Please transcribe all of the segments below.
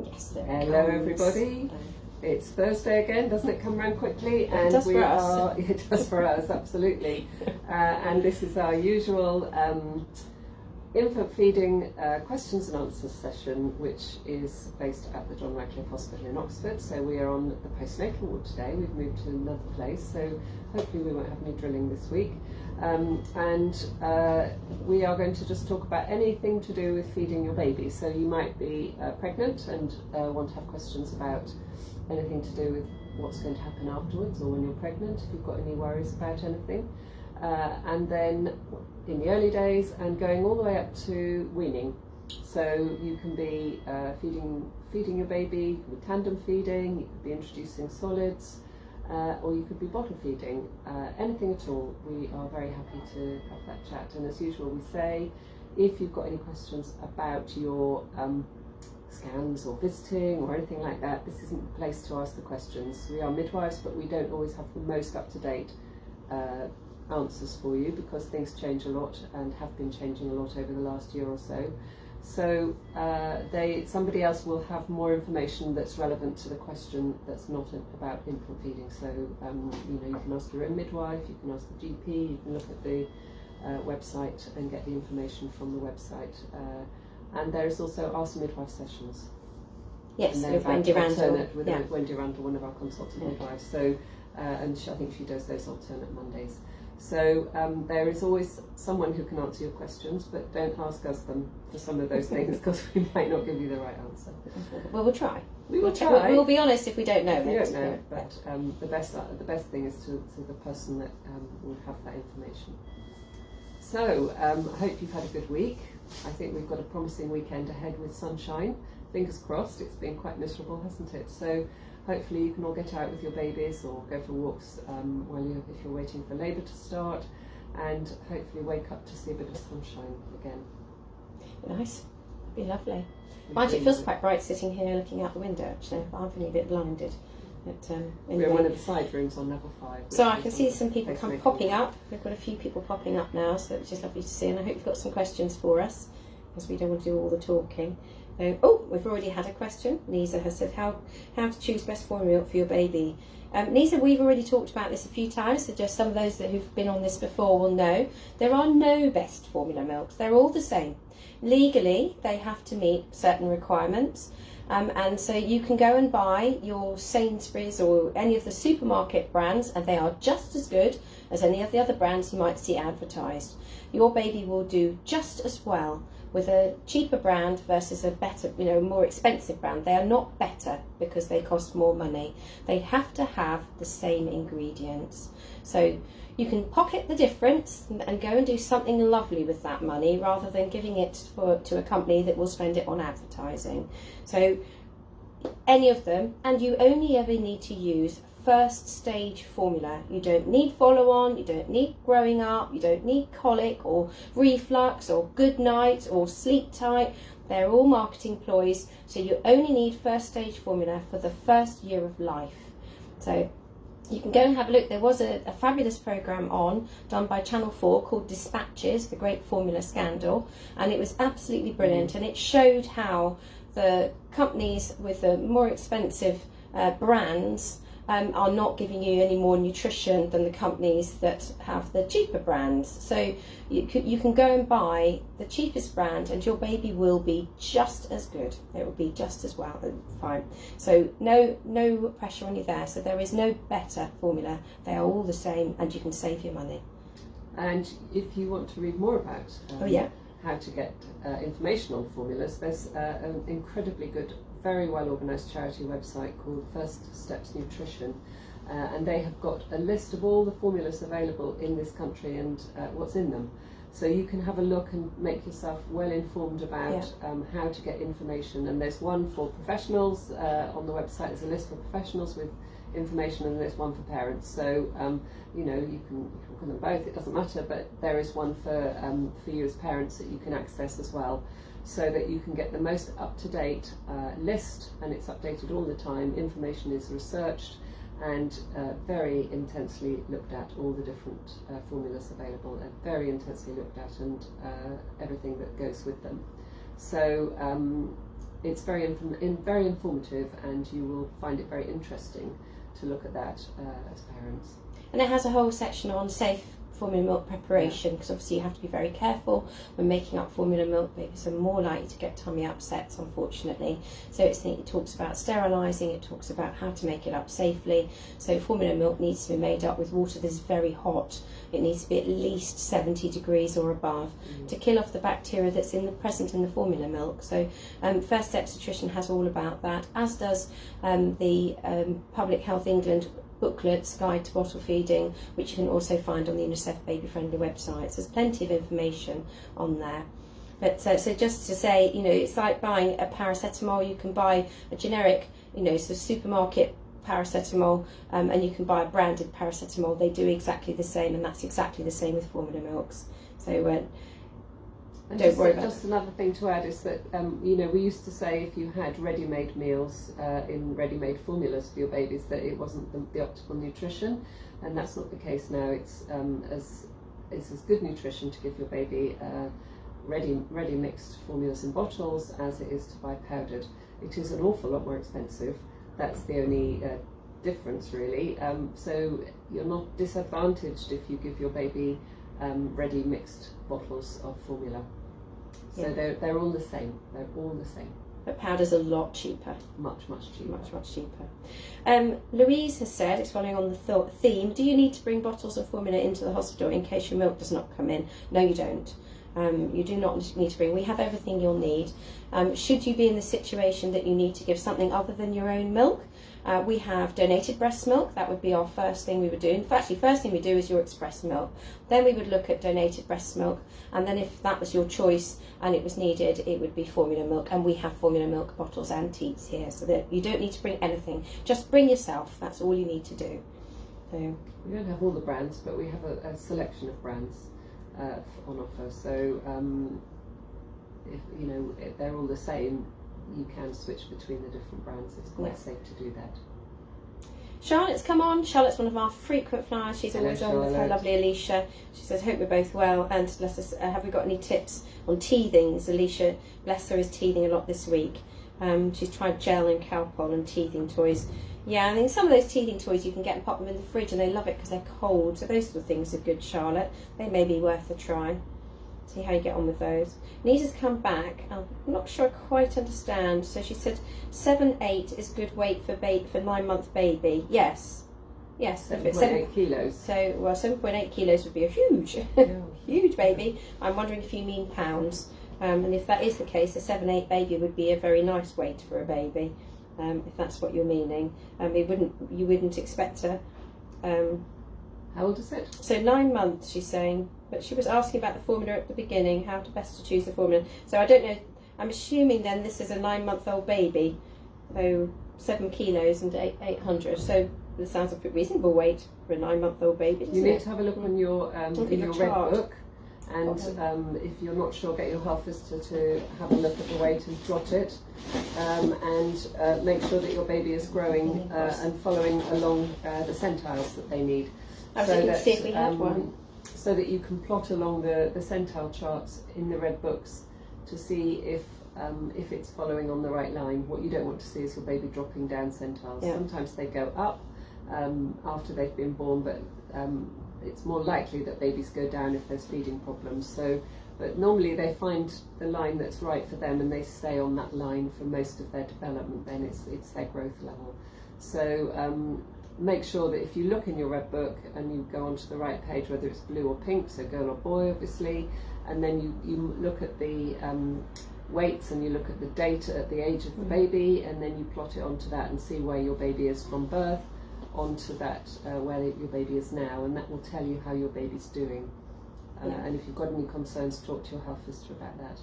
Yes, there Hello everybody. It's Thursday again, doesn't it come around quickly? And it does for us. It does for us, absolutely. And this is our usual infant feeding questions and answers session, which is based at the John Radcliffe Hospital in Oxford. So we are on the postnatal ward today. We've moved to another place, so hopefully we won't have any drilling this week. We are going to just talk about anything to do with feeding your baby. So you might be pregnant and want to have questions about anything to do with what's going to happen afterwards, or when you're pregnant, if you've got any worries about anything. And then in the early days and going all the way up to weaning. So you can be feeding your baby, you can be tandem feeding, you could be introducing solids, or you could be bottle feeding, anything at all. We are very happy to have that chat. And as usual, we say, if you've got any questions about your scans or visiting or anything like that, this isn't the place to ask the questions. We are midwives, but we don't always have the most up-to-date answers for you, because things change a lot and have been changing a lot over the last year or so. So somebody else will have more information that's relevant to the question that's not about infant feeding. So you can ask your own midwife, you can ask the GP, you can look at the website and get the information from the website. And there is also Ask the Midwife sessions. Yes, with Wendy Randall. With Wendy Randall, one of our consultant midwives. So, and I think she does those alternate Mondays. So there is always someone who can answer your questions, but don't ask us them for some of those things, because we might not give you the right answer. Well, we'll try. We will try. We'll be honest if we don't know. We don't know, but the best thing is to the person that will have that information. So I hope you've had a good week. I think we've got a promising weekend ahead with sunshine. Fingers crossed. It's been quite miserable, hasn't it? So hopefully you can all get out with your babies or go for walks if you're waiting for labour to start, and hopefully wake up to see a bit of sunshine again. Nice. Be lovely. Mind you, it feels quite bright sitting here looking out the window, actually. I'm feeling a bit blinded. We're in one of the side rooms on level 5. So I can see some people popping up. We've got a few people popping up now, so it's just lovely to see. And I hope you've got some questions for us, because we don't want to do all the talking. We've already had a question. Nisa has said how to choose best formula for your baby. Nisa, we've already talked about this a few times, so just some of those who've been on this before will know. There are no best formula milks. They're all the same. Legally, they have to meet certain requirements. And so you can go and buy your Sainsbury's or any of the supermarket brands, and they are just as good as any of the other brands you might see advertised. Your baby will do just as well with a cheaper brand versus a better, more expensive brand. They are not better because they cost more money. They have to have the same ingredients. So you can pocket the difference and go and do something lovely with that money, rather than giving it to a company that will spend it on advertising. So any of them, and you only ever need to use first stage formula. You don't need follow on, you don't need growing up, you don't need colic or reflux or good night or sleep tight. They're all marketing ploys. So you only need first stage formula for the first year of life. So you can go and have a look. There was a fabulous programme done by Channel 4 called Dispatches, the Great Formula Scandal, and it was absolutely brilliant. And it showed how the companies with the more expensive brands are not giving you any more nutrition than the companies that have the cheaper brands. So you can go and buy the cheapest brand, and your baby will be just as good. It will be just as fine. So no pressure on you there. So there is no better formula. They are all the same, and you can save your money. And if you want to read more about how to get information on formulas, there's an incredibly good, very well organised charity website called First Steps Nutrition, and they have got a list of all the formulas available in this country and what's in them. So you can have a look and make yourself well informed about how to get information. And there's one for professionals on the website. There's a list for professionals with information, and there's one for parents. So you can look at them both. It doesn't matter, but there is one for you as parents that you can access as well, so that you can get the most up-to-date list, and it's updated all the time. Information is researched and very intensely looked at, all the different formulas available, and very intensely looked at, and everything that goes with them. So it's very informative, and you will find it very interesting to look at that as parents. And it has a whole section on safe formula milk preparation, because obviously you have to be very careful when making up formula milk. Babies are more likely to get tummy upsets, unfortunately. So it talks about sterilising, it talks about how to make it up safely. So formula milk needs to be made up with water that's very hot. It needs to be at least 70 degrees or above to kill off the bacteria that's present in the formula milk. So First Steps Nutrition has all about that, as does the Public Health England booklets, Guide to Bottle Feeding, which you can also find on the UNICEF Baby Friendly website. So there's plenty of information on there. But so just to say, it's like buying a paracetamol. You can buy a generic, so supermarket paracetamol, and you can buy a branded paracetamol. They do exactly the same, and that's exactly the same with formula milks. So don't worry about it. Just another thing to add is that, we used to say if you had ready-made meals in ready-made formulas for your babies, that it wasn't the optimal nutrition, and that's not the case now. It's as good nutrition to give your baby ready mixed formulas in bottles as it is to buy powdered. It is an awful lot more expensive. That's the only difference, really. So you're not disadvantaged if you give your baby ready mixed bottles of formula. So they're all the same. They're all the same. But powder's a lot cheaper. Much cheaper. Much cheaper. Louise has said, it's following on the theme, do you need to bring bottles of formula into the hospital in case your milk does not come in? No, you don't. You do not need to bring. We have everything you'll need. Should you be in the situation that you need to give something other than your own milk, we have donated breast milk. That would be our first thing we would do. In fact, the first thing we do is your express milk. Then we would look at donated breast milk, and then if that was your choice and it was needed, it would be formula milk. And we have formula milk bottles and teats here, so that you don't need to bring anything. Just bring yourself. That's all you need to do. So we don't have all the brands, but we have a selection of brands on offer. So if they're all the same, you can switch between the different brands. It's quite safe to do that. Charlotte's come on. Charlotte's one of our frequent flyers. She's always on with her lovely Alicia. She says, hope we're both well, and let us, have we got any tips on teethings? Alicia, bless her, is teething a lot this week. She's tried gel and Calpol and teething toys. Yeah, I mean, some of those teething toys you can get and pop them in the fridge, and they love it because they're cold. So those sort of things are good, Charlotte. They may be worth a try. See how you get on with those. Nita's come back. I'm not sure I quite understand. So she said 7-8 is good weight for 9-month baby. Yes. 7.8 kilos. So 7.8 kilos would be a huge, huge baby. I'm wondering if you mean pounds. And if that is the case, a 7-8 baby would be a very nice weight for a baby. If that's what you're meaning. You wouldn't expect a. How old is it? So 9 months, she's saying. But she was asking about the formula at the beginning, how to best to choose the formula. So I don't know. I'm assuming then this is a 9-month-old baby, so 7 kilos and 800. So this sounds like a reasonable weight for a 9-month-old baby. You need to have a look on your red book, and if you're not sure, get your health visitor to have a look at the weight and plot it, and make sure that your baby is growing and following along the centiles that they need. I was looking to see if we had one. So that you can plot along the centile charts in the red books to see if it's following on the right line. What you don't want to see is your baby dropping down centiles. Yeah. Sometimes they go up after they've been born, but it's more likely that babies go down if there's feeding problems. So, but normally they find the line that's right for them, and they stay on that line for most of their development. Then it's their growth level. So make sure that if you look in your red book and you go onto the right page, whether it's blue or pink, so girl or boy obviously, and then you look at the weights and you look at the date at the age of the baby, and then you plot it onto that and see where your baby is from birth onto that where your baby is now, and that will tell you how your baby's doing. And if you've got any concerns, talk to your health visitor about that.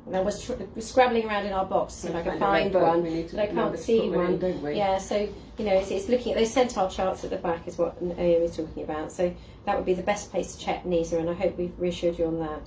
And I was scrabbling around in our box to see if I could find one, but I can't see one. Don't we? Yeah, so it's looking at those centile charts at the back is what Naomi is talking about. So that would be the best place to check, Nisa, and I hope we've reassured you on that.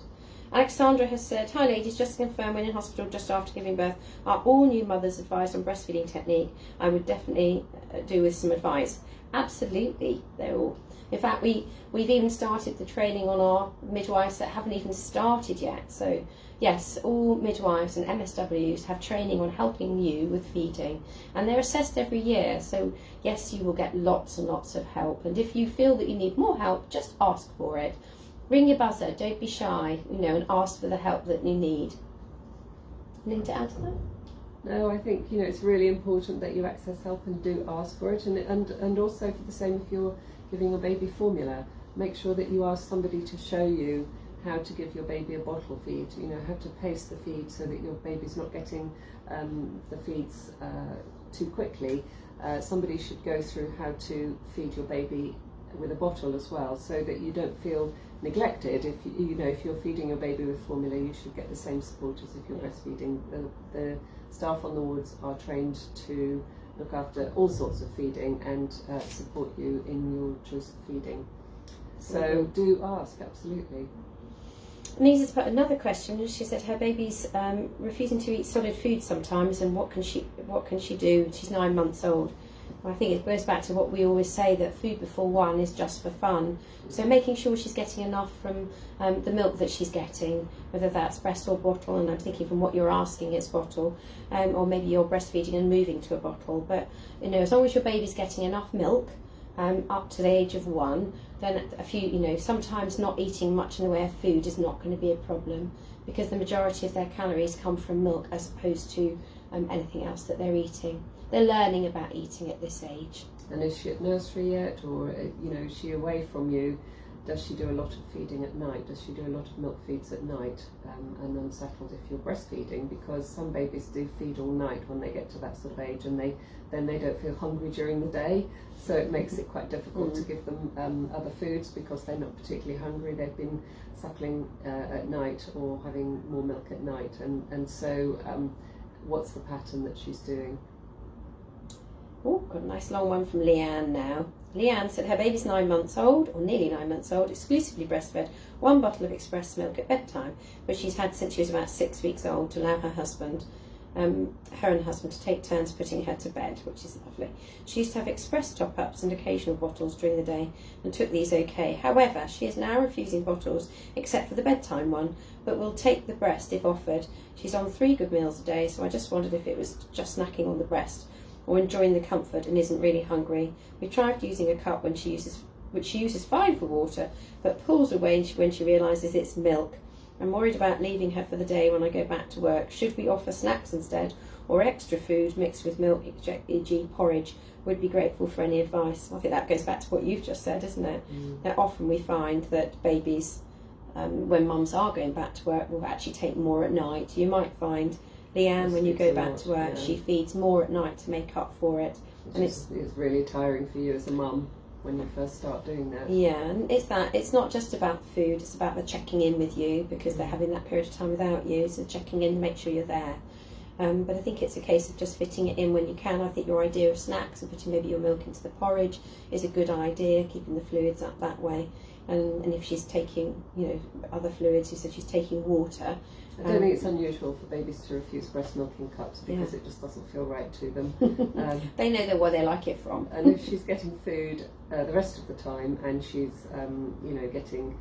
Alexandra has said, hi ladies, just to confirm, when in hospital just after giving birth, are all new mothers advised on breastfeeding technique? I would definitely do with some advice. Absolutely, they're all. In fact, we've even started the training on our midwives that haven't even started yet. So yes, all midwives and MSWs have training on helping you with feeding, and they're assessed every year. So yes, you will get lots and lots of help, and if you feel that you need more help, just ask for it. Ring your buzzer, don't be shy, and ask for the help that you need. Anything to add to that? No, I think it's really important that you access help and do ask for it, and also for the same if you're giving your baby formula, make sure that you ask somebody to show you how to give your baby a bottle feed, how to pace the feed so that your baby's not getting the feeds too quickly. Somebody should go through how to feed your baby with a bottle as well, so that you don't feel neglected. If you're feeding your baby with formula, you should get the same support as if you're breastfeeding. The staff on the wards are trained to look after all sorts of feeding and support you in your choice of feeding. So do ask, absolutely. Nisa's put another question. She said her baby's refusing to eat solid food sometimes, and what can she do? She's 9 months old. I think it goes back to what we always say, that food before 1 is just for fun. So making sure she's getting enough from the milk that she's getting, whether that's breast or bottle, and I'm thinking from what you're asking it's bottle, or maybe you're breastfeeding and moving to a bottle. But as long as your baby's getting enough milk up to the age of 1, then sometimes not eating much in the way of food is not going to be a problem, because the majority of their calories come from milk as opposed to anything else that they're eating. They're learning about eating at this age. And is she at nursery yet, or is she away from you? Does she do a lot of feeding at night? Does she do a lot of milk feeds at night, and unsettled if you're breastfeeding? Because some babies do feed all night when they get to that sort of age, and then they don't feel hungry during the day, so it makes it quite difficult to give them other foods because they're not particularly hungry. They've been suckling at night or having more milk at night, and so what's the pattern that she's doing? Oh, got a nice long one from Leanne now. Leanne said her baby's 9 months old, or nearly 9 months old, exclusively breastfed, 1 bottle of express milk at bedtime, which she's had since she was about 6 weeks old, to allow her and husband to take turns putting her to bed, which is lovely. She used to have express top-ups and occasional bottles during the day and took these okay. However, she is now refusing bottles except for the bedtime one, but will take the breast if offered. She's on 3 good meals a day, so I just wondered if it was just snacking on the breast or enjoying the comfort and isn't really hungry. We tried using a cup which she uses 5 for water, but pulls away when she realises it's milk. I'm worried about leaving her for the day when I go back to work. Should we offer snacks instead, or extra food mixed with milk, e.g. porridge? Would be grateful for any advice. I think that goes back to what you've just said, isn't it? That often we find that babies, when mums are going back to work, will actually take more at night. You might find, Leanne, when you go back to work, she feeds more at night to make up for it. And it's really tiring for you as a mum when you first start doing that. Yeah, and it's not just about the food, it's about the checking in with you, because they're having that period of time without you, so checking in to make sure you're there. But I think it's a case of just fitting it in when you can. I think your idea of snacks and putting maybe your milk into the porridge is a good idea, keeping the fluids up that way. And if she's taking, other fluids, you said she's taking water. I don't think it's unusual for babies to refuse breast milk in cups because it just doesn't feel right to them. They know where they like it from. And if she's getting food the rest of the time and she's, getting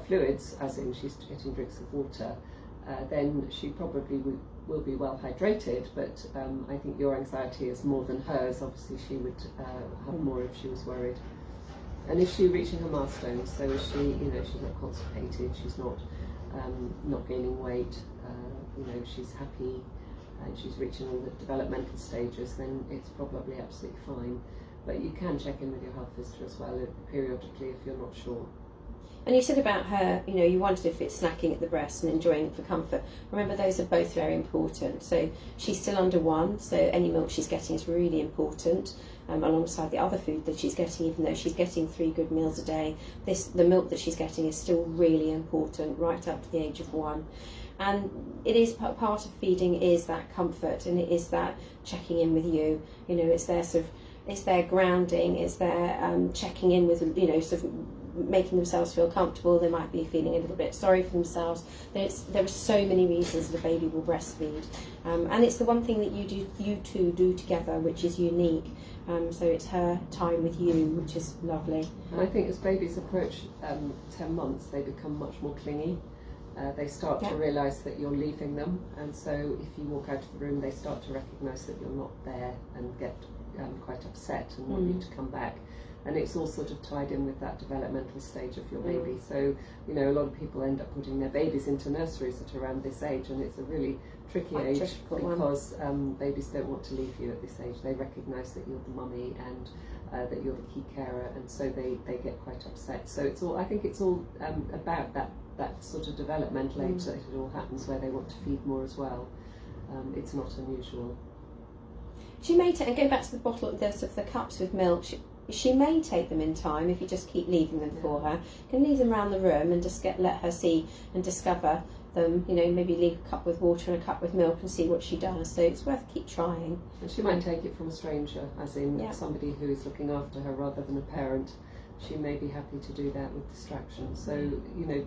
fluids, as in she's getting drinks of water, then she probably will be well hydrated. But I think your anxiety is more than hers. Obviously, she would have more if she was worried. And is she reaching her milestones? So is she, she's not constipated, she's not gaining weight, she's happy, and she's reaching all the developmental stages, then it's probably absolutely fine. But you can check in with your health visitor as well periodically if you're not sure. And you said about her, you wondered if it's snacking at the breast and enjoying it for comfort. Remember, those are both very important. So she's still under 1, so any milk she's getting is really important, alongside the other food that she's getting. Even though she's getting 3 good meals a day, the milk that she's getting is still really important right up to the age of 1. And it is part of feeding is that comfort, and it is that checking in with you. It's their grounding, it's their checking in with, sort of making themselves feel comfortable. They might be feeling a little bit sorry for themselves. There are so many reasons the baby will breastfeed, and it's the one thing that you two do together, which is unique. So it's her time with you, which is lovely. And I think as babies approach 10 months, they become much more clingy. they start to realise that you're leaving them, and so if you walk out of the room, they start to recognise that you're not there and get quite upset and want you to come back. And it's all sort of tied in with that developmental stage of your baby. So, you know, a lot of people end up putting their babies into nurseries at around this age, and it's a really tricky age because babies don't want to leave you at this age. They recognise that you're the mummy and that you're the key carer, and so they get quite upset. So it's all, I think it's all about that sort of developmental age that it all happens, where they want to feed more as well. It's not unusual. She may take, and go back to the bottle of the cups with milk, she may take them in time if you just keep leaving them for her. You can leave them around the room and just let her see and discover them, you know, maybe leave a cup with water and a cup with milk and see what she does. So it's worth keep trying. And she might take it from a stranger, as in somebody who is looking after her rather than a parent. She may be happy to do that with distraction. So, you know,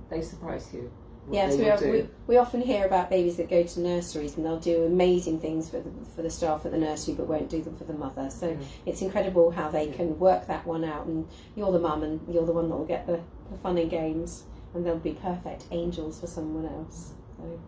they surprise you. Yes, we often hear about babies that go to nurseries and they'll do amazing things for the staff at the nursery but won't do them for the mother. So it's incredible how they can work that one out, and you're the mum and you're the one that will get the fun and games, and they'll be perfect angels for someone else. So,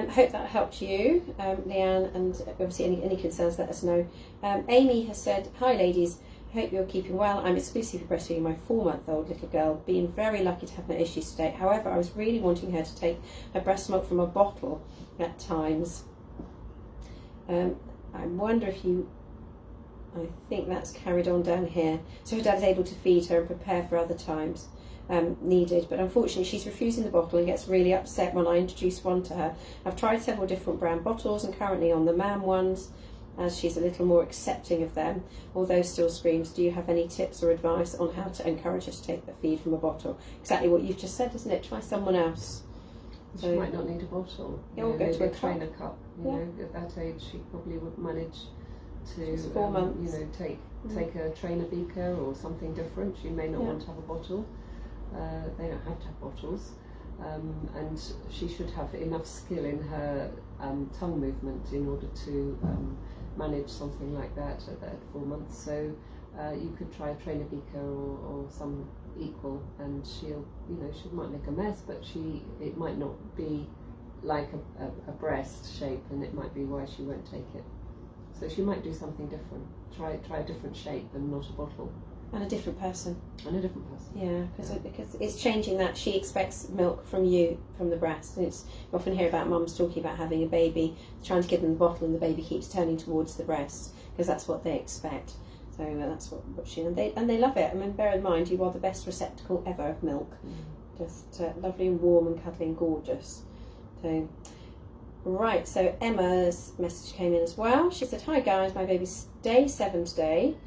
hope that helped you, Leanne, and obviously any concerns, let us know. Amy has said, "Hi ladies, hope you're keeping well. I'm exclusively breastfeeding my 4-month-old little girl, being very lucky to have no issues today. However, I was really wanting her to take her breast milk from a bottle at times. I wonder if I think that's carried on down here. So her dad is able to feed her and prepare for other times needed, but unfortunately she's refusing the bottle and gets really upset when I introduce one to her. I've tried several different brand bottles and currently on the MAM ones, as she's a little more accepting of them, although still screams. Do you have any tips or advice on how to encourage her to take the feed from a bottle?" Exactly what you've just said, isn't it? Try someone else. She might not need a bottle. Yeah, we'll go to a trainer cup. You know, at that age she probably would manage to 4 months. you know, take a trainer beaker or something different. She may not want to have a bottle. They don't have to have bottles. And she should have enough skill in her tongue movement in order to manage something like that at 4 months. So you could try a trainer beaker or some equal, and she might make a mess, but it might not be like a breast shape, and it might be why she won't take it. So she might do something different. Try a different shape and not a bottle. And a different person. And a different person. Yeah, because it's changing that. She expects milk from you, from the breast. And you often hear about mums talking about having a baby, trying to give them the bottle, and the baby keeps turning towards the breast because that's what they expect. So that's what she and they love it. I mean, bear in mind, you are the best receptacle ever of milk. Just lovely and warm and cuddly and gorgeous. So. Right, so Emma's message came in as well. She said, "Hi guys, my baby's day 7 today.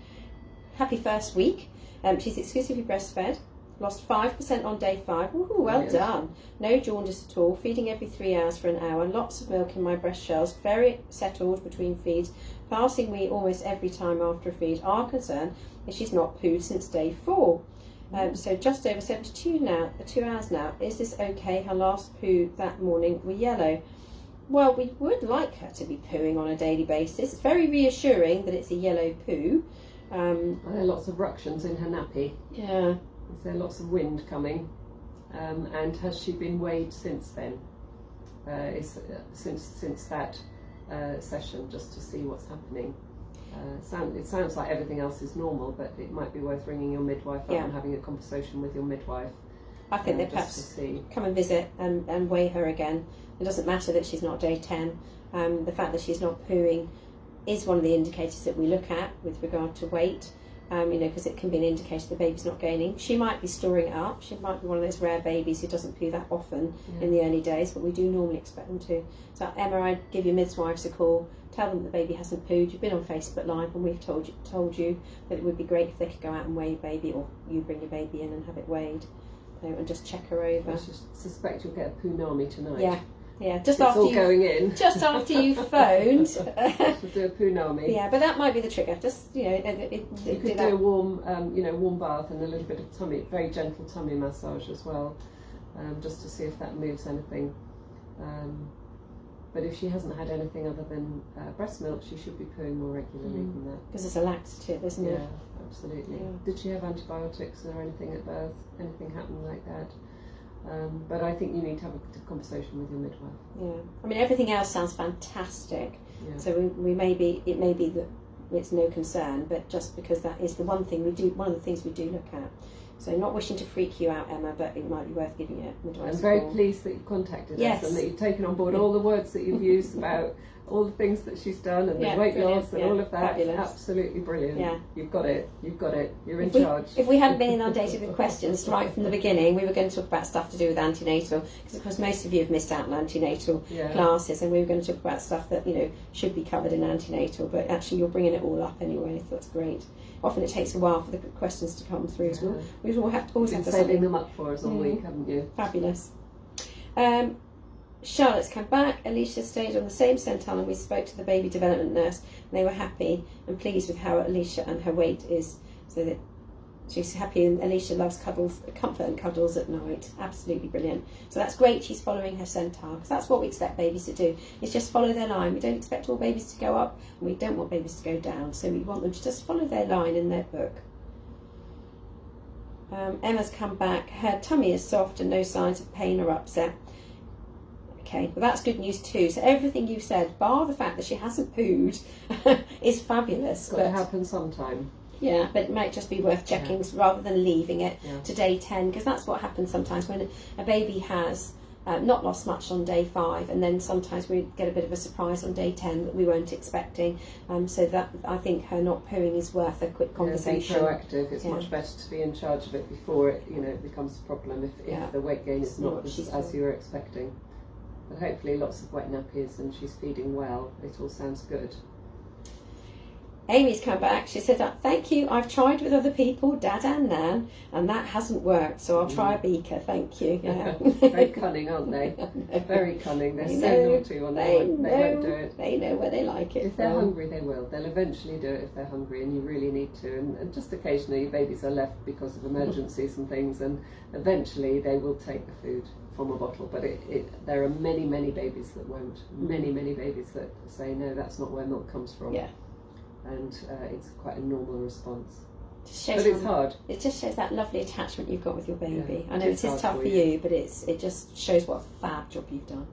Happy first week. She's exclusively breastfed. Lost 5% on day 5. Ooh, well done. No jaundice at all. Feeding every 3 hours for an hour. Lots of milk in my breast shells. Very settled between feeds. Passing wee almost every time after a feed. Our concern is she's not pooed since day 4. So just over 2 hours now. Is this okay? Her last poo that morning were yellow." Well, we would like her to be pooing on a daily basis. It's very reassuring that it's a yellow poo. Are there lots of ructions in her nappy? Yeah. Is there lots of wind coming? And has she been weighed since then? Since that session, just to see what's happening? It sounds like everything else is normal, but it might be worth ringing your midwife up and having a conversation with your midwife. I think they perhaps come and visit and weigh her again. It doesn't matter that she's not day 10. The fact that she's not pooing is one of the indicators that we look at with regard to weight, because it can be an indicator the baby's not gaining. She might be storing it up. She might be one of those rare babies who doesn't poo that often in the early days, but we do normally expect them to. So Emma, I'd give your midwives a call, tell them the baby hasn't pooed. You've been on Facebook Live and we've told you that it would be great if they could go out and weigh your baby, or you bring your baby in and have it weighed, and just check her over. I suspect you'll get a poonami tonight. Yeah, just after you phoned. To do a poonami. Yeah, but that might be the trigger. Just you could do a warm, warm bath and a little bit of very gentle tummy massage as well, just to see if that moves anything. But if she hasn't had anything other than breast milk, she should be pooing more regularly than that. Because it's a laxative, isn't it? Yeah, absolutely. Yeah. Did she have antibiotics or anything at birth? Anything happen like that? But I think you need to have a conversation with your midwife. Yeah, I mean everything else sounds fantastic. Yeah. So it may be that it's no concern, but just because that is the one thing we do, one of the things we do look at. So not wishing to freak you out, Emma, but it might be worth giving it a midwife's I'm very call. pleased that you've contacted Yes. us and that you've taken on board all the words that you've used about all the things that she's done and the weight loss and all of that. Fabulous. Absolutely brilliant. Yeah. You've got it. You're in charge. If we hadn't been inundated with questions right from the beginning, we were going to talk about stuff to do with antenatal, because of course most of you have missed out on antenatal classes, and we were going to talk about stuff that should be covered in antenatal, but actually you're bringing it all up anyway, so that's great. Often it takes a while for the questions to come through as well. We always have to You've been saving them up for us all week, haven't you? Fabulous. Charlotte's come back. Alicia stayed on the same centile, and we spoke to the baby development nurse, and they were happy and pleased with how Alicia and her weight is, so that she's happy. And Alicia loves cuddles, comfort and cuddles at night. Absolutely brilliant. So that's great. She's following her centile, because that's what we expect babies to do. Is just follow their line. We don't expect all babies to go up, and we don't want babies to go down. So we want them to just follow their line in their book. Emma's come back. Her tummy is soft and no signs of pain or upset. Okay, well that's good news too. So everything you've said, bar the fact that she hasn't pooed, is fabulous. It's got to happen sometime. Yeah, but it might just be worth checking rather than leaving it Yeah. to day 10, because that's what happens sometimes when a baby has not lost much on day 5, and then sometimes we get a bit of a surprise on day 10 that we weren't expecting. So that I think her not pooing is worth a quick conversation. Be proactive. It's much better to be in charge of it before it becomes a problem if the weight gain is not as you were expecting. But hopefully lots of wet nappies and she's feeding well. It all sounds good. Amy's come back. She said, thank you, I've tried with other people, Dad and Nan, and that hasn't worked, so I'll try a beaker, thank you. Yeah. Very cunning, aren't they? Very cunning. They're so naughty when they won't do it. They know where they like it. If they're hungry, they will. They'll eventually do it if they're hungry, and you really need to. And just occasionally babies are left because of emergencies and things, and eventually they will take the food from a bottle. But there are many, many babies that won't. Many, many babies that say, no, that's not where milk comes from. Yeah. And it's quite a normal response. But it's hard. It just shows that lovely attachment you've got with your baby. Yeah, I know it is tough for you, but it just shows what a fab job you've done.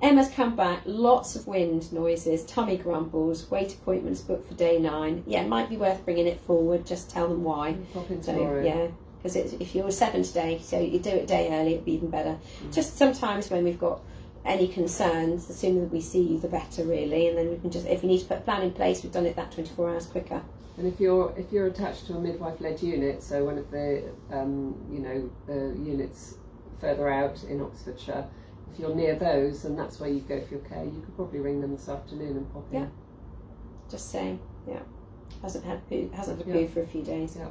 Emma's come back, lots of wind noises, tummy grumbles, weight appointments booked for day 9. Yeah, it might be worth bringing it forward, just tell them why. Pop in tomorrow. Yeah, because if you're 7 today, so you do it a day early, it'd be even better. Just sometimes when we've got any concerns, the sooner that we see you, the better, really. And then we can just, if we need to put a plan in place, we've done it that 24 hours quicker. And if you're attached to a midwife-led unit, so one of the the units further out in Oxfordshire, if you're near those and that's where you go for your care, you could probably ring them this afternoon and pop in. Yeah. Just saying. Yeah. Hasn't had poo for a few days. Yeah.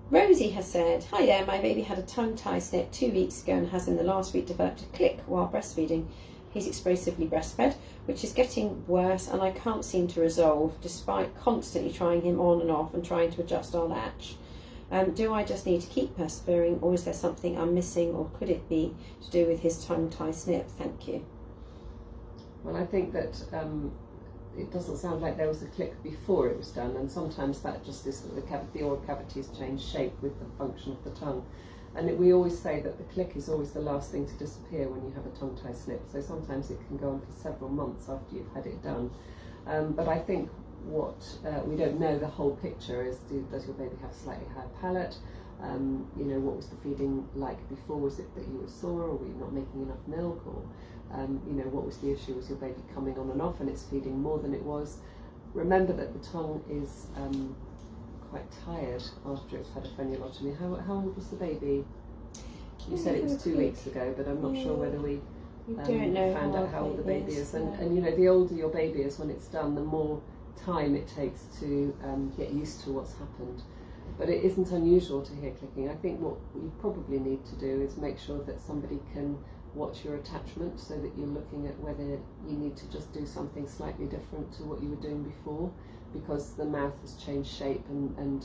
Rosie has said, hi there, my baby had a tongue tie snip 2 weeks ago and has in the last week developed a click while breastfeeding. He's explosively breastfed, which is getting worse, and I can't seem to resolve despite constantly trying him on and off and trying to adjust our latch. Do I just need to keep persevering, or is there something I'm missing, or could it be to do with his tongue tie snip? Thank you. Well, I think that it doesn't sound like there was a click before it was done, and sometimes that just is that the oral cavities change shape with the function of the tongue. And we always say that the click is always the last thing to disappear when you have a tongue tie snip, so sometimes it can go on for several months after you've had it done. But I think what we don't know the whole picture is, does your baby have a slightly higher palate? What was the feeding like before? Was it that you were sore, or were you not making enough milk, or what was the issue? Was your baby coming on and off and it's feeding more than it was? Remember that the tongue is quite tired after it's had a frenulotomy. How old was the baby? You said it was 2 weeks ago, but I'm not sure whether we don't know found out how old the baby is. And the older your baby is when it's done, the more time it takes to get used to what's happened. But it isn't unusual to hear clicking. I think what you probably need to do is make sure that somebody can watch your attachment, so that you're looking at whether you need to just do something slightly different to what you were doing before, because the mouth has changed shape, and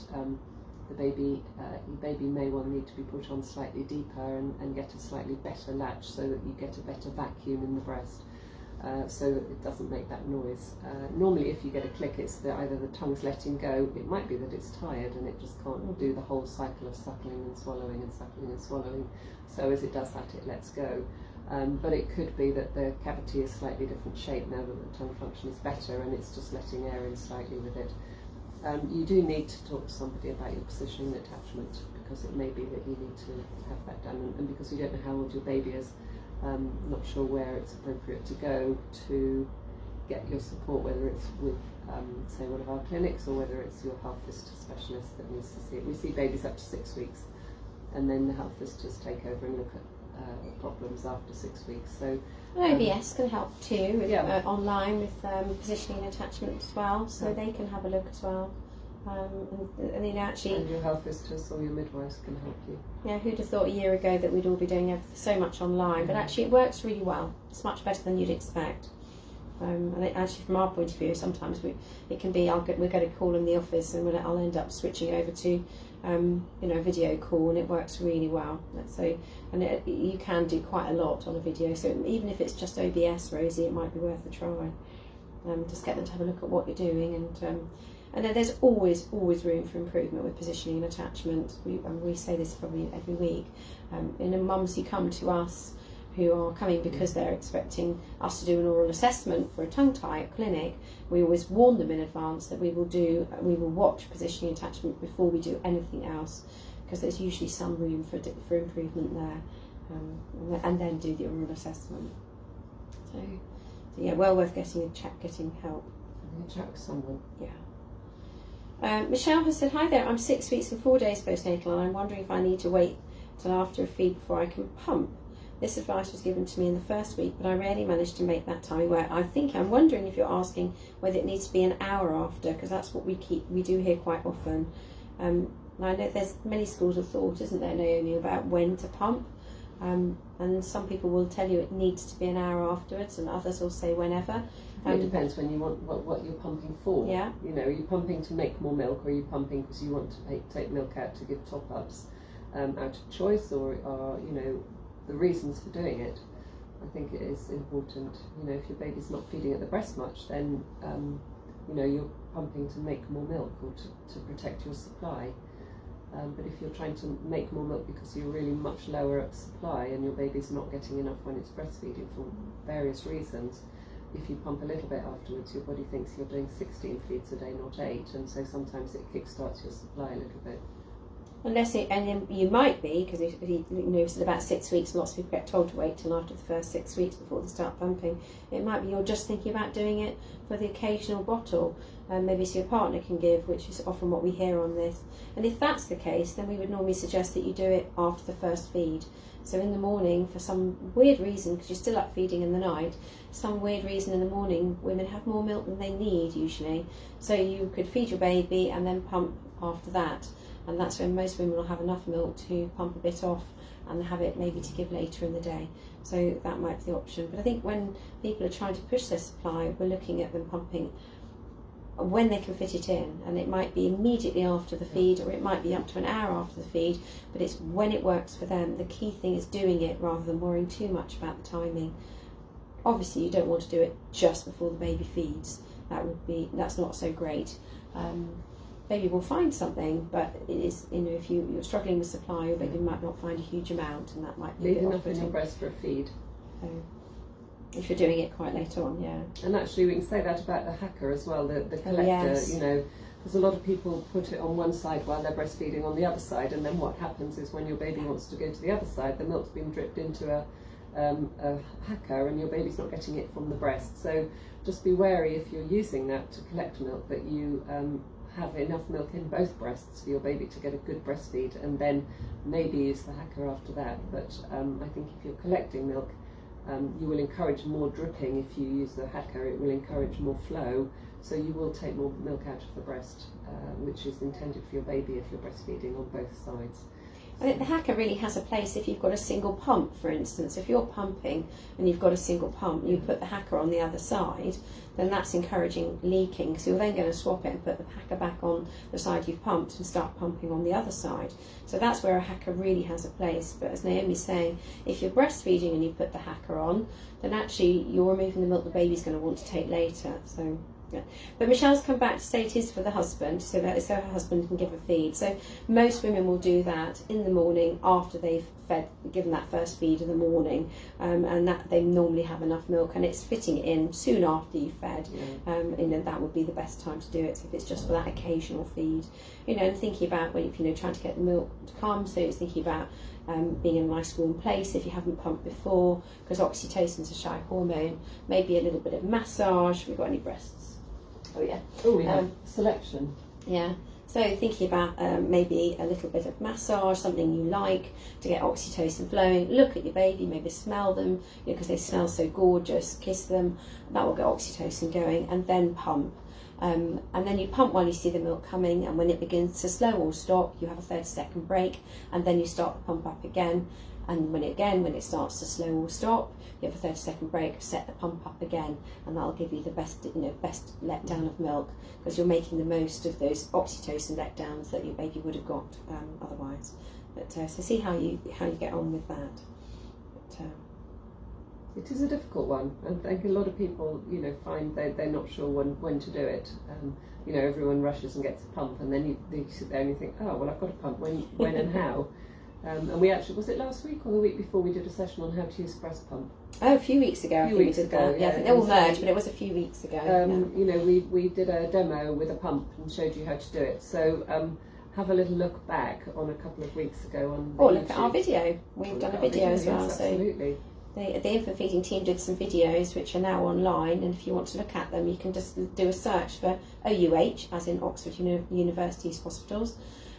the baby may well need to be put on slightly deeper and get a slightly better latch, so that you get a better vacuum in the breast. so that it doesn't make that noise. Normally if you get a click, it's that either the tongue's letting go, it might be that it's tired and it just can't do the whole cycle of suckling and swallowing and suckling and swallowing, so as it does that it lets go. But it could be that the cavity is slightly different shape now that the tongue function is better and it's just letting air in slightly with it. You do need to talk to somebody about your positioning and attachment, because it may be that you need to have that done, and because we don't know how old your baby is, not sure where it's appropriate to go to get your support, whether it's with say one of our clinics or whether it's your health visitor specialist that needs to see it. We see babies up to 6 weeks, and then the health visitors take over and look at problems after 6 weeks. So OBS can help too with, online with positioning and attachment as well, so they can have a look as well. And you know, actually, and your health visitors or your midwives can help you. Yeah, who'd have thought a year ago that we'd all be doing so much online? But actually, it works really well. It's much better than you'd expect. And actually, from our point of view, sometimes it can be we get a call in the office, and I'll end up switching over to a video call, and it works really well. So, and you can do quite a lot on a video. So even if it's just OBS, Rosie, it might be worth a try. Just get them to have a look at what you're doing, and then there's always room for improvement with positioning and attachment. We say this probably every week. Mums who come to us who are coming because they're expecting us to do an oral assessment for a tongue tie at clinic, we always warn them in advance that we will watch positioning and attachment before we do anything else, because there's usually some room for improvement there, and then do the oral assessment. So yeah, well worth getting help. Chat with someone. Yeah. Michelle has said, hi there, I'm 6 weeks and 4 days postnatal, and I'm wondering if I need to wait till after a feed before I can pump. This advice was given to me in the first week, but I rarely managed to make that time work. I'm wondering if you're asking whether it needs to be an hour after, because that's what we do hear quite often. And I know there's many schools of thought, isn't there, Naomi, about when to pump. And some people will tell you it needs to be an hour afterwards, and others will say whenever. It depends when you want what you're pumping for. Yeah. You know, are you pumping to make more milk, or are you pumping because you want to take milk out to give top ups out of choice, or you know, the reasons for doing it? I think it is important. You know, if your baby's not feeding at the breast much, then you know, you're pumping to make more milk or to protect your supply. But if you're trying to make more milk because you're really much lower at supply and your baby's not getting enough when it's breastfeeding for various reasons, if you pump a little bit afterwards, your body thinks you're doing 16 feeds a day, not 8, and so sometimes it kickstarts your supply a little bit. And you might be, because if it's about 6 weeks, lots of people get told to wait till after the first 6 weeks before they start pumping. It might be you're just thinking about doing it for the occasional bottle, maybe so your partner can give, which is often what we hear on this. And if that's the case, then we would normally suggest that you do it after the first feed. So in the morning, for some weird reason, because you're still up feeding in the night, some weird reason in the morning, women have more milk than they need usually. So you could feed your baby and then pump after that. And that's when most women will have enough milk to pump a bit off and have it maybe to give later in the day. So that might be the option. But I think when people are trying to push their supply, we're looking at them pumping when they can fit it in. And it might be immediately after the feed, or it might be up to an hour after the feed, but it's when it works for them. The key thing is doing it rather than worrying too much about the timing. Obviously you don't want to do it just before the baby feeds. That's not so great. Baby will find something, but it is, you know, if you're struggling with supply, your baby might not find a huge amount, and that might be leave enough in your breast for a feed. If you're doing it quite late on, yeah. And actually, we can say that about the hacker as well, the collector. Yes. You know, because a lot of people put it on one side while they're breastfeeding on the other side, and then what happens is when your baby wants to go to the other side, the milk's been dripped into a hacker, and your baby's not getting it from the breast. So just be wary if you're using that to collect milk that you have enough milk in both breasts for your baby to get a good breastfeed, and then maybe use the hacker after that. But I think if you're collecting milk, you will encourage more dripping if you use the hacker. It will encourage more flow, so you will take more milk out of the breast, which is intended for your baby if you're breastfeeding on both sides. I think the Hacker really has a place if you've got a single pump, for instance. If you're pumping and you've got a single pump, you put the Hacker on the other side, then that's encouraging leaking, because you're then going to swap it and put the Hacker back on the side you've pumped and start pumping on the other side. So that's where a Hacker really has a place. But as Naomi's saying, if you're breastfeeding and you put the Hacker on, then actually you're removing the milk the baby's going to want to take later. So. Yeah. But Michelle's come back to say it is for the husband, so her husband can give a feed. So most women will do that in the morning after they've given that first feed in the morning, and that they normally have enough milk, and it's fitting in soon after you've fed. That would be the best time to do it. So if it's just for that occasional feed, and thinking about when trying to get the milk to come. So it's thinking about being in a nice warm place if you haven't pumped before, because oxytocin is a shy hormone. Maybe a little bit of massage. We've got any breasts? Oh yeah. Oh, we have selection. Yeah. So thinking about maybe a little bit of massage, something you like to get oxytocin flowing. Look at your baby, maybe smell them, because they smell so gorgeous. Kiss them. That will get oxytocin going, and then pump. And then you pump while you see the milk coming, and when it begins to slow or stop, you have a 30-second break, and then you start the pump up again. And when it starts to slow or stop, you have a 30-second break, set the pump up again, and that'll give you the best letdown of milk, because you're making the most of those oxytocin letdowns that your baby would have got otherwise. But so see how you get on with that. But, it is a difficult one. I think a lot of people, find they're not sure when to do it. Everyone rushes and gets a pump, and then you sit there and you think, oh well, I've got a pump. When and how? And we actually, was it last week or the week before, we did a session on how to use a breast pump? Oh, a few weeks ago. I think we did that. Yeah, I think they all merged, but it was a few weeks ago. We did a demo with a pump and showed you how to do it. So have a little look back on a couple of weeks ago on Or look at our video. We've done a video as well. Yes, absolutely. So the infant feeding team did some videos which are now online, and if you want to look at them, you can just do a search for OUH, as in Oxford University's hospitals.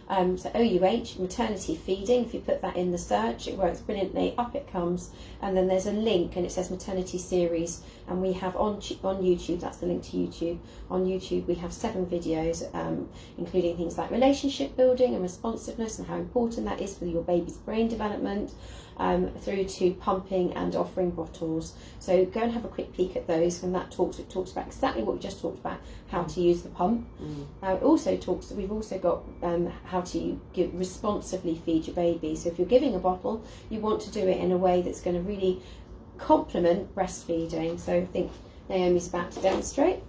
So OUH, maternity feeding, if you put that in the search, it works brilliantly. Up it comes, and then there's a link and it says maternity series, and we have on YouTube, that's the link to YouTube, on YouTube we have 7 videos, including things like relationship building and responsiveness and how important that is for your baby's brain development, through to pumping and offering bottles. So go and have a quick peek at those, and it talks about exactly what we just talked about, how to use the pump. It also we've also got how to responsively feed your baby. So if you're giving a bottle, you want to do it in a way that's going to really complement breastfeeding. So I think Naomi's about to demonstrate.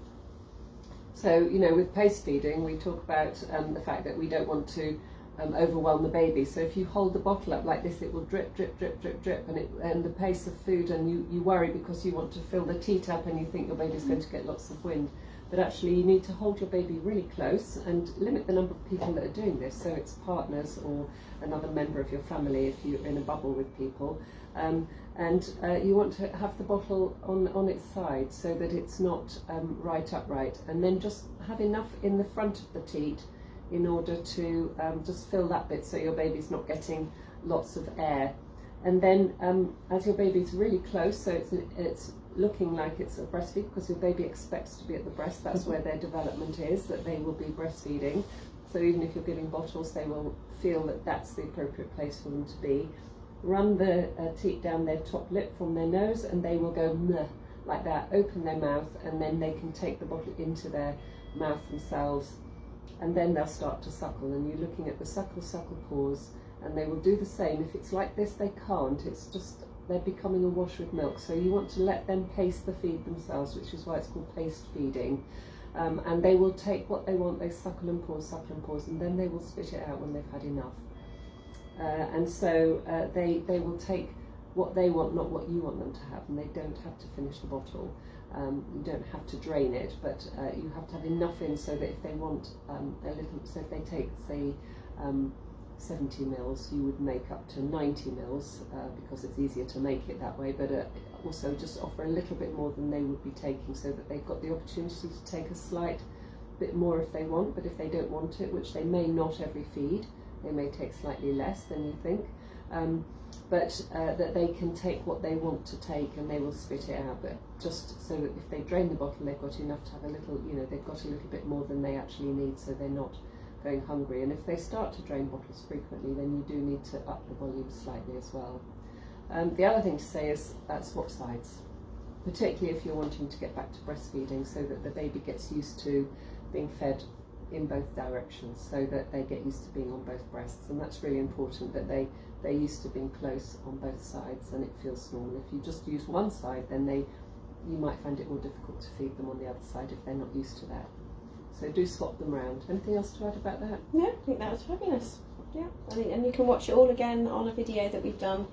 So, with pace feeding, we talk about the fact that we don't want to overwhelm the baby. So if you hold the bottle up like this, it will drip, drip, drip, drip, drip, and the pace of food, and you worry because you want to fill the teat up and you think your baby's going to get lots of wind. But actually you need to hold your baby really close and limit the number of people that are doing this. So it's partners or another member of your family if you're in a bubble with people. You want to have the bottle on its side so that it's not right upright, and then just have enough in the front of the teat in order to just fill that bit so your baby's not getting lots of air. And then as your baby's really close, so it's looking like it's a breastfeed, because your baby expects to be at the breast, that's where their development is, that they will be breastfeeding. So even if you're giving bottles, they will feel that that's the appropriate place for them to be. Run the teat down their top lip from their nose, and they will go meh, like that, open their mouth, and then they can take the bottle into their mouth themselves, and then they'll start to suckle, and you're looking at the suckle pause, and they will do the same. If it's like this, they can't, it's just they're becoming awash with milk. So you want to let them pace the feed themselves, which is why it's called paced feeding. And they will take what they want, they suckle and pause, and then they will spit it out when they've had enough. They will take what they want, not what you want them to have, and they don't have to finish the bottle. You don't have to drain it, but you have to have enough in so that if they want a little, so if they take, say, 70 mils, you would make up to 90 mils because it's easier to make it that way, but also just offer a little bit more than they would be taking, so that they've got the opportunity to take a slight bit more if they want. But if they don't want it, which they may not every feed, they may take slightly less than you think, that they can take what they want to take and they will spit it out, but just so that if they drain the bottle, they've got enough to have a little, they've got a little bit more than they actually need, so they're not going hungry. And if they start to drain bottles frequently, then you do need to up the volume slightly as well. The other thing to say is swap sides, particularly if you're wanting to get back to breastfeeding, so that the baby gets used to being fed in both directions, so that they get used to being on both breasts. And that's really important, that they're used to being close on both sides and it feels normal. If you just use one side, then you might find it more difficult to feed them on the other side if they're not used to that. So do swap them round. Anything else to add about that? No, I think that was fabulous. Yeah, and you can watch it all again on a video that we've done.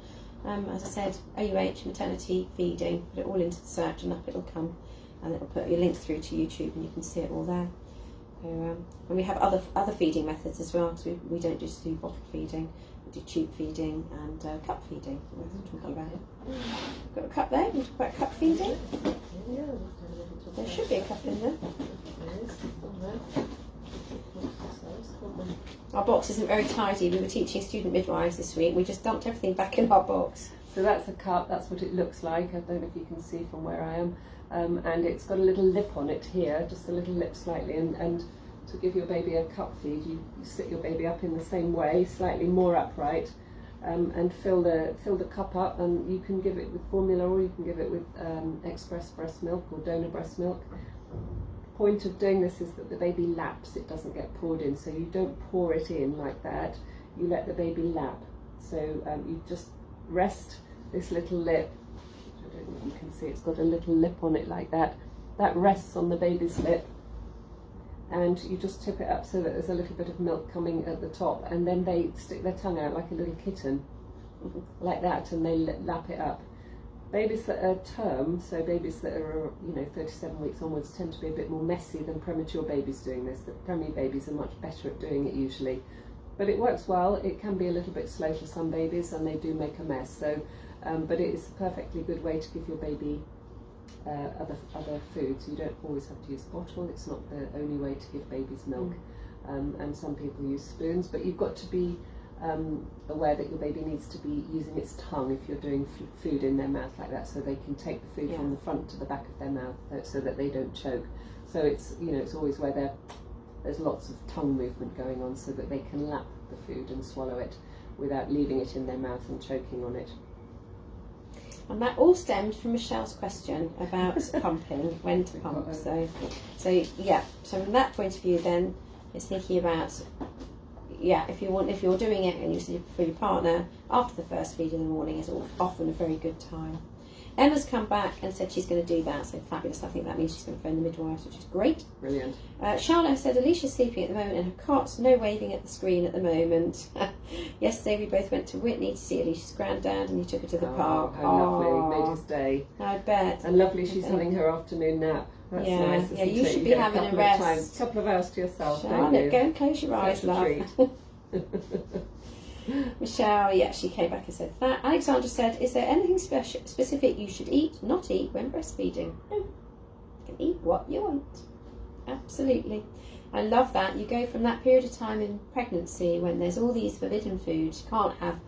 As I said, OUH maternity feeding, put it all into the search and up it'll come, and it'll put your link through to YouTube and you can see it all there. So, and we have other feeding methods as well, because we don't just do bottle feeding, we do tube feeding and cup feeding. We're talking about it. Got a cup there, we talk about cup feeding. Yeah, There should be a cup in there. Our box isn't very tidy. We were teaching student midwives this week. We just dumped everything back in our box. So that's a cup, that's what it looks like. I don't know if you can see from where I am. And it's got a little lip on it here, just a little lip slightly. And to give your baby a cup feed, you sit your baby up in the same way, slightly more upright, and fill the cup up. And you can give it with formula, or you can give it with express breast milk or donor breast milk. Point of doing this is that the baby laps, it doesn't get poured in, so you don't pour it in like that, you let the baby lap. So you just rest this little lip, I don't know if you can see, it's got a little lip on it like that, that rests on the baby's lip, and you just tip it up so that there's a little bit of milk coming at the top, and then they stick their tongue out like a little kitten, like that, and they lap it up. Babies that are term, so babies that are 37 weeks onwards, tend to be a bit more messy than premature babies doing this. The preemie babies are much better at doing it usually, but it works well. It can be a little bit slow for some babies, and they do make a mess. So, but it is a perfectly good way to give your baby other foods. You don't always have to use a bottle. It's not the only way to give babies milk, and some people use spoons. But you've got to be aware that your baby needs to be using its tongue if you're doing food in their mouth like that, so they can take the food from the front to the back of their mouth, so that they don't choke. So it's it's always where there's lots of tongue movement going on, so that they can lap the food and swallow it without leaving it in their mouth and choking on it. And that all stemmed from Michelle's question about pumping, when to pump. So yeah. So from that point of view, then it's thinking about. Yeah, if you're doing it and you see for your partner after the first feed in the morning is often a very good time. Emma's come back and said she's going to do that, so fabulous. I think that means she's going to phone the midwives, which is great. Brilliant. Charlotte said Alicia's sleeping at the moment in her cot, no waving at the screen at the moment. Yesterday we both went to Whitney to see Alicia's granddad, and he took her to the park. How lovely, made his day. I bet. And lovely, she's having her afternoon nap. That's nice. Yeah, you should be having a rest. A couple of hours to yourself, Charlotte, don't you? go and close your eyes, love. Michelle, she came back and said that. Alexandra said, is there anything specific you should eat, not eat when breastfeeding? No. You can eat what you want. Absolutely. I love that. You go from that period of time in pregnancy when there's all these forbidden foods. You can't have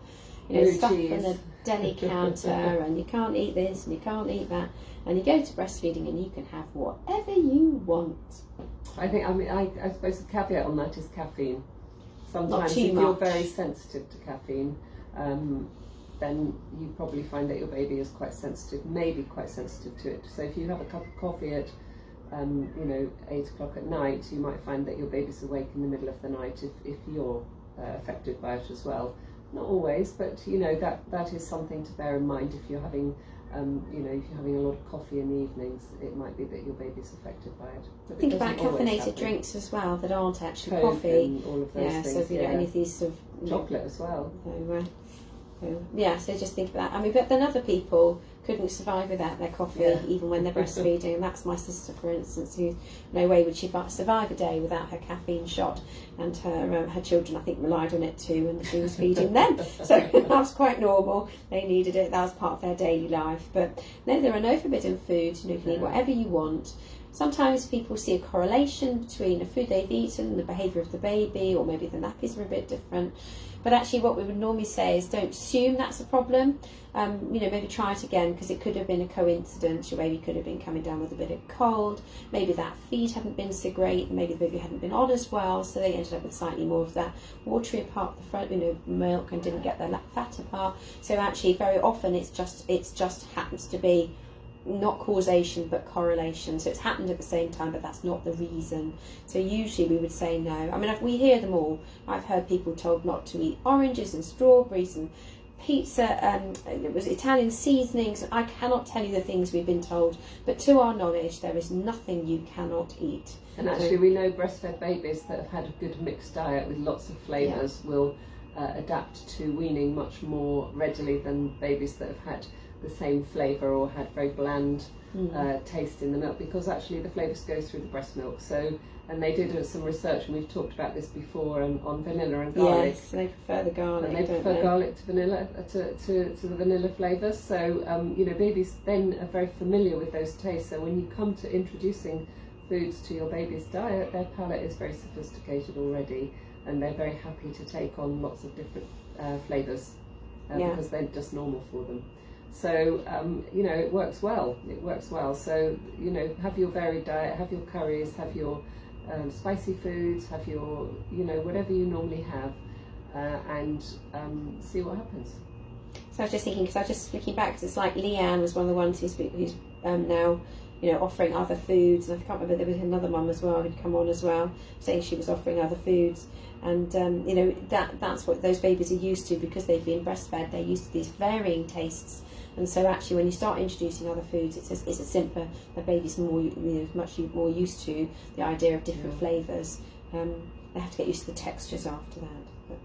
stuff from the deli counter, and you can't eat this and you can't eat that. And you go to breastfeeding and you can have whatever you want. I suppose the caveat on that is caffeine. Sometimes if you're very sensitive to caffeine, then you probably find that your baby is quite sensitive, maybe quite sensitive to it. So if you have a cup of coffee at 8 o'clock at night, you might find that your baby's awake in the middle of the night if you're affected by it as well. Not always, but that is something to bear in mind. If you're having if you're having a lot of coffee in the evenings, it might be that your baby's affected by it. But think about caffeinated drinks as well that aren't actually Coke coffee. And all of those things. So if you get any of these sort of chocolate as well. So just think about that. But then other people couldn't survive without their coffee, even when they're breastfeeding. And that's my sister, for instance, who no way would she survive a day without her caffeine shot. And her children, I think, relied on it too, and she was feeding them. So that was quite normal. They needed it. That was part of their daily life. But no, there are no forbidden foods. You can eat whatever you want. Sometimes people see a correlation between the food they've eaten and the behaviour of the baby, or maybe the nappies are a bit different. But actually what we would normally say is don't assume that's a problem. Maybe try it again, because it could have been a coincidence. Your baby could have been coming down with a bit of cold. Maybe that feed hadn't been so great. Maybe the baby hadn't been on as well, so they ended up with slightly more of that watery part of the front, milk, and didn't get the fatter part. So actually, very often it's just happens to be not causation but correlation. So it's happened at the same time, but that's not the reason. So usually we would say no. I mean, we hear them all. I've heard people told not to eat oranges and strawberries and pizza, it was Italian seasonings. I cannot tell you the things we've been told, but to our knowledge there is nothing you cannot eat. And actually we know breastfed babies that have had a good mixed diet with lots of flavours will adapt to weaning much more readily than babies that have had the same flavour or had very bland taste in the milk, because actually the flavours go through the breast milk. So, and they did some research, and we've talked about this before, on vanilla and garlic. Yes, they prefer the garlic. And they prefer garlic to vanilla, to the vanilla flavours. So, babies then are very familiar with those tastes. So when you come to introducing foods to your baby's diet, their palate is very sophisticated already, and they're very happy to take on lots of different flavours because they're just normal for them. So, it works well. It works well. So, have your varied diet, have your curries, have your spicy foods, have your, whatever you normally have, and see what happens. So I was just thinking, because I was just looking back, because it's like Leanne was one of the ones who's now, offering other foods, and I can't remember, there was another mum as well who'd come on as well, saying she was offering other foods. And that's what those babies are used to, because they've been breastfed. They're used to these varying tastes, and so actually when you start introducing other foods, it's a simpler. The baby's much more used to the idea of different flavours. They have to get used to the textures after that. But,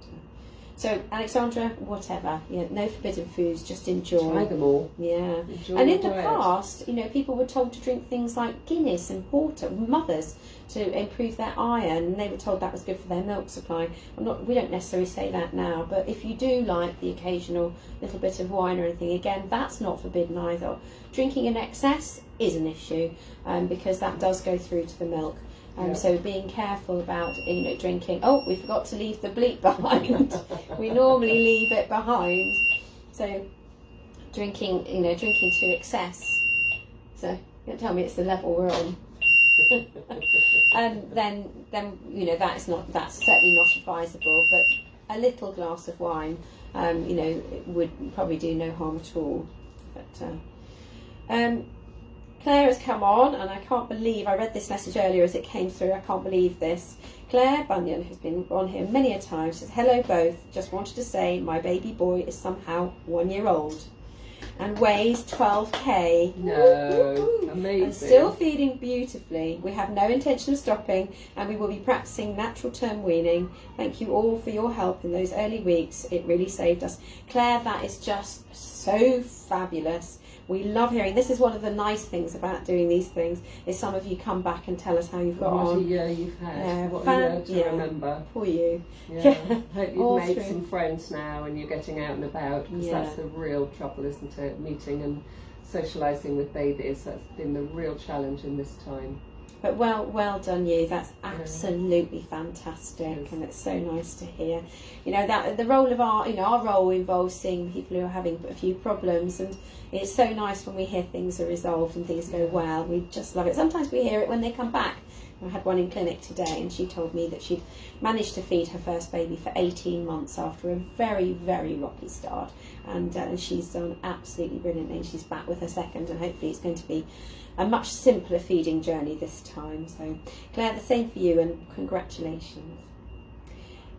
so Alexandra, whatever, no forbidden foods, just enjoy. Try them all. Yeah. Enjoy And in the the diet. past, people were told to drink things like Guinness and porter, mothers, to improve their iron, and they were told that was good for their milk supply. We don't necessarily say that now, but if you do like the occasional little bit of wine or anything, again, that's not forbidden either. Drinking in excess is an issue, because that does go through to the milk. So being careful about drinking. Oh, we forgot to leave the bleep behind. We normally leave it behind. So drinking to excess. So don't tell me it's the level we're on. And then that's certainly not advisable. But a little glass of wine, would probably do no harm at all. But Claire has come on, and I can't believe, I read this message earlier as it came through, I can't believe this. Claire Bunyan has been on here many a time, says, hello both, just wanted to say my baby boy is somehow 1 year old and weighs 12k. No, amazing. And still feeding beautifully. We have no intention of stopping, and we will be practicing natural term weaning. Thank you all for your help in those early weeks. It really saved us. Claire, that is just so fabulous. We love hearing. This is one of the nice things about doing these things, is some of you come back and tell us how you've got on. What a year you've had. What a year to remember. Poor you. Yeah. Hope you've made some friends now and you're getting out and about, because that's the real trouble, isn't it? Meeting and socialising with babies. That's been the real challenge in this time. But well done you. That's absolutely fantastic, and it's so nice to hear. That the role of our role involves seeing people who are having a few problems, and it's so nice when we hear things are resolved and things go well. We just love it. Sometimes we hear it when they come back. I had one in clinic today, and she told me that she'd managed to feed her first baby for 18 months after a very, very rocky start, and she's done absolutely brilliantly, and she's back with her second, and hopefully it's going to be a much simpler feeding journey this time. So Claire, the same for you, and congratulations.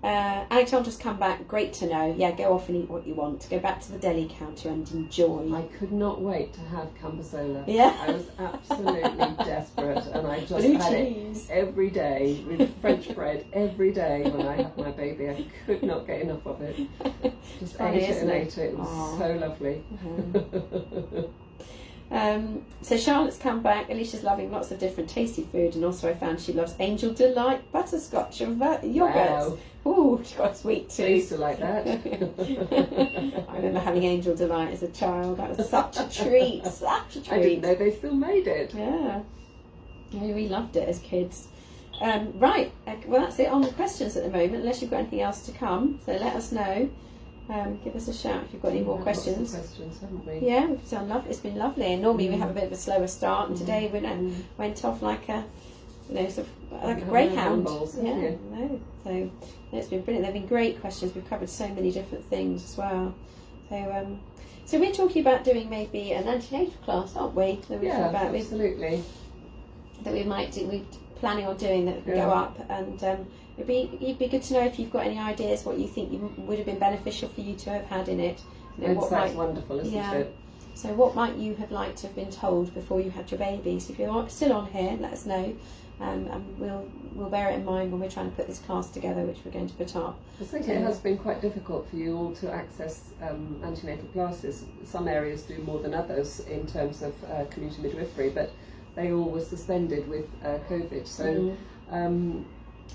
Alexandra's come back, great to know. Yeah, go off and eat what you want. Go back to the deli counter and enjoy. I could not wait to have cambasola. Yeah. I was absolutely desperate, and I just had it every day with French bread every day when I had my baby. I could not get enough of it. Just ate it and ate it. It was so lovely. So Charlotte's come back. Alicia's loving lots of different tasty food, and also I found she loves Angel Delight butterscotch and yogurts. Wow. Ooh, she's got a sweet tooth. I used to like that. I remember having Angel Delight as a child. That was such a treat. Such a treat. I didn't know they still made it. Yeah. We loved it as kids. Right, well that's it on the questions at the moment, unless you've got anything else to come, so let us know. Give us a shout if you've got any more questions. Lots of questions, haven't we? Yeah, we've done it's been lovely, and normally we have a bit of a slower start, and today we went off like a sort of like a greyhound. No. So it's been brilliant. They've been great questions. We've covered so many different things as well. So we're talking about doing maybe an antenatal class, aren't we? Absolutely. That we might do. We're planning on doing that. Go up, and it'd be good to know if you've got any ideas what you think would have been beneficial for you to have had in it. That's wonderful, isn't it? So what might you have liked to have been told before you had your baby? So if you're still on here, let us know. And we'll bear it in mind when we're trying to put this class together, which we're going to put up. I think it has been quite difficult for you all to access antenatal classes. Some areas do more than others in terms of community midwifery, but they all were suspended with COVID. So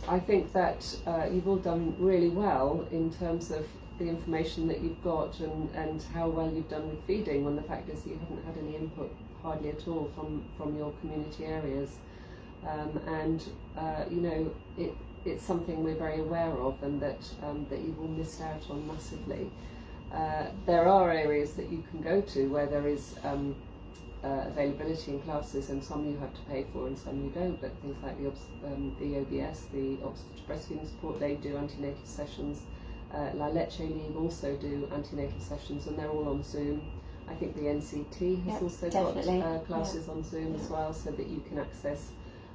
I think that you've all done really well in terms of the information that you've got and how well you've done with feeding, when the fact is you haven't had any input hardly at all from your community areas. It's something we're very aware of, and that you've all missed out on massively. There are areas that you can go to where there is availability in classes, and some you have to pay for and some you don't, but things like the OBS, the Oxford Breastfeeding Support, they do antenatal sessions. La Leche League also do antenatal sessions, and they're all on Zoom. I think the NCT has also got classes on Zoom as well, so that you can access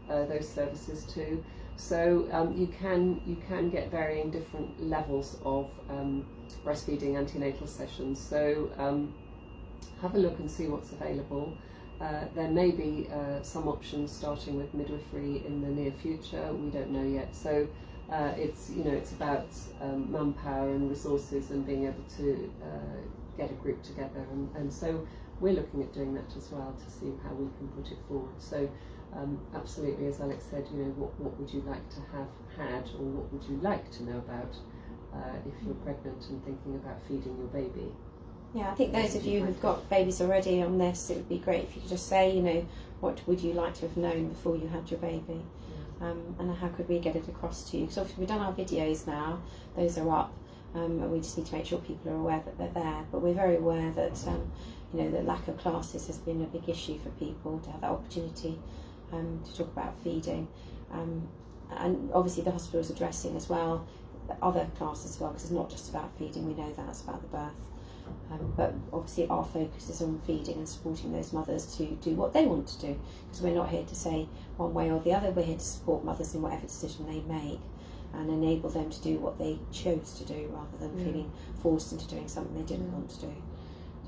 those services too. So you can get varying different levels of breastfeeding antenatal sessions. So have a look and see what's available. There may be some options starting with midwifery in the near future. We don't know yet. So it's about manpower and resources and being able to get a group together. And so we're looking at doing that as well to see how we can put it forward. So absolutely, as Alex said, what would you like to have had, or what would you like to know about if you're pregnant and thinking about feeding your baby? Yeah, I think those of you who've got babies already on this, it would be great if you could just say, what would you like to have known before you had your baby, and how could we get it across to you? Because obviously we've done our videos now; those are up, and we just need to make sure people are aware that they're there. But we're very aware that the lack of classes has been a big issue for people to have that opportunity to talk about feeding, and obviously the hospital is addressing as well other classes as well, because it's not just about feeding. We know that it's about the birth. But obviously our focus is on feeding and supporting those mothers to do what they want to do, because we're not here to say one way or the other. We're here to support mothers in whatever decision they make and enable them to do what they chose to do, rather than feeling forced into doing something they didn't want to do.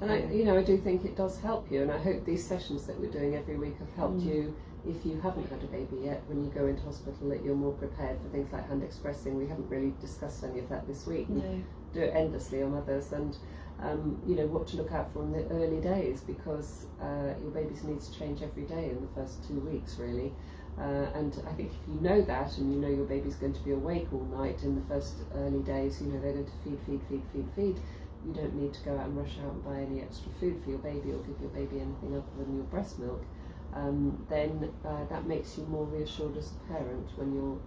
And I do think it does help you, and I hope these sessions that we're doing every week have helped you. If you haven't had a baby yet, when you go into hospital, that you're more prepared for things like hand expressing. We haven't really discussed any of that this week. We do it endlessly on others, and what to look out for in the early days, because your baby's needs change every day in the first 2 weeks, really. And I think if you know that, and your baby's going to be awake all night in the first early days, they're going to feed. You don't need to go out and rush out and buy any extra food for your baby, or give your baby anything other than your breast milk. Then that makes you more reassured as a parent when you're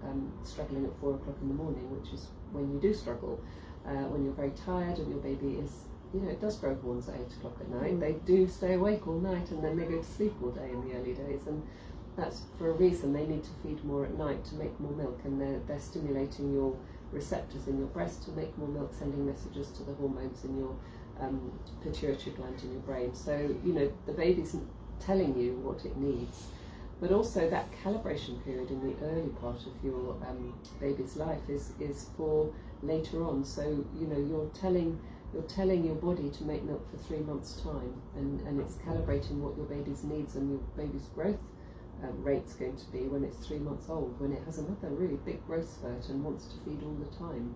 struggling at 4 o'clock in the morning, which is when you do struggle, when you're very tired and your baby is, it does grow horns at 8 o'clock at night. They do stay awake all night, and then they go to sleep all day in the early days, and that's for a reason. They need to feed more at night to make more milk, and they're stimulating your receptors in your breast to make more milk, sending messages to the hormones in your pituitary gland in your brain. So the baby's telling you what it needs, but also that calibration period in the early part of your baby's life is for later on. So you're telling your body to make milk for 3 months' time, and it's calibrating what your baby's needs and your baby's growth rate's going to be when it's 3 months old, when it has another really big growth spurt and wants to feed all the time.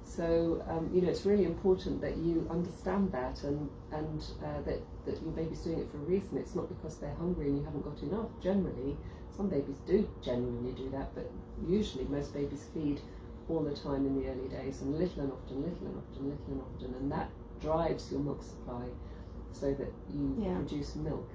So it's really important that you understand that, and that your baby's doing it for a reason. It's not because they're hungry and you haven't got enough. Generally, some babies do genuinely do that, but usually most babies feed all the time in the early days, and little and often, and that drives your milk supply so that you produce milk.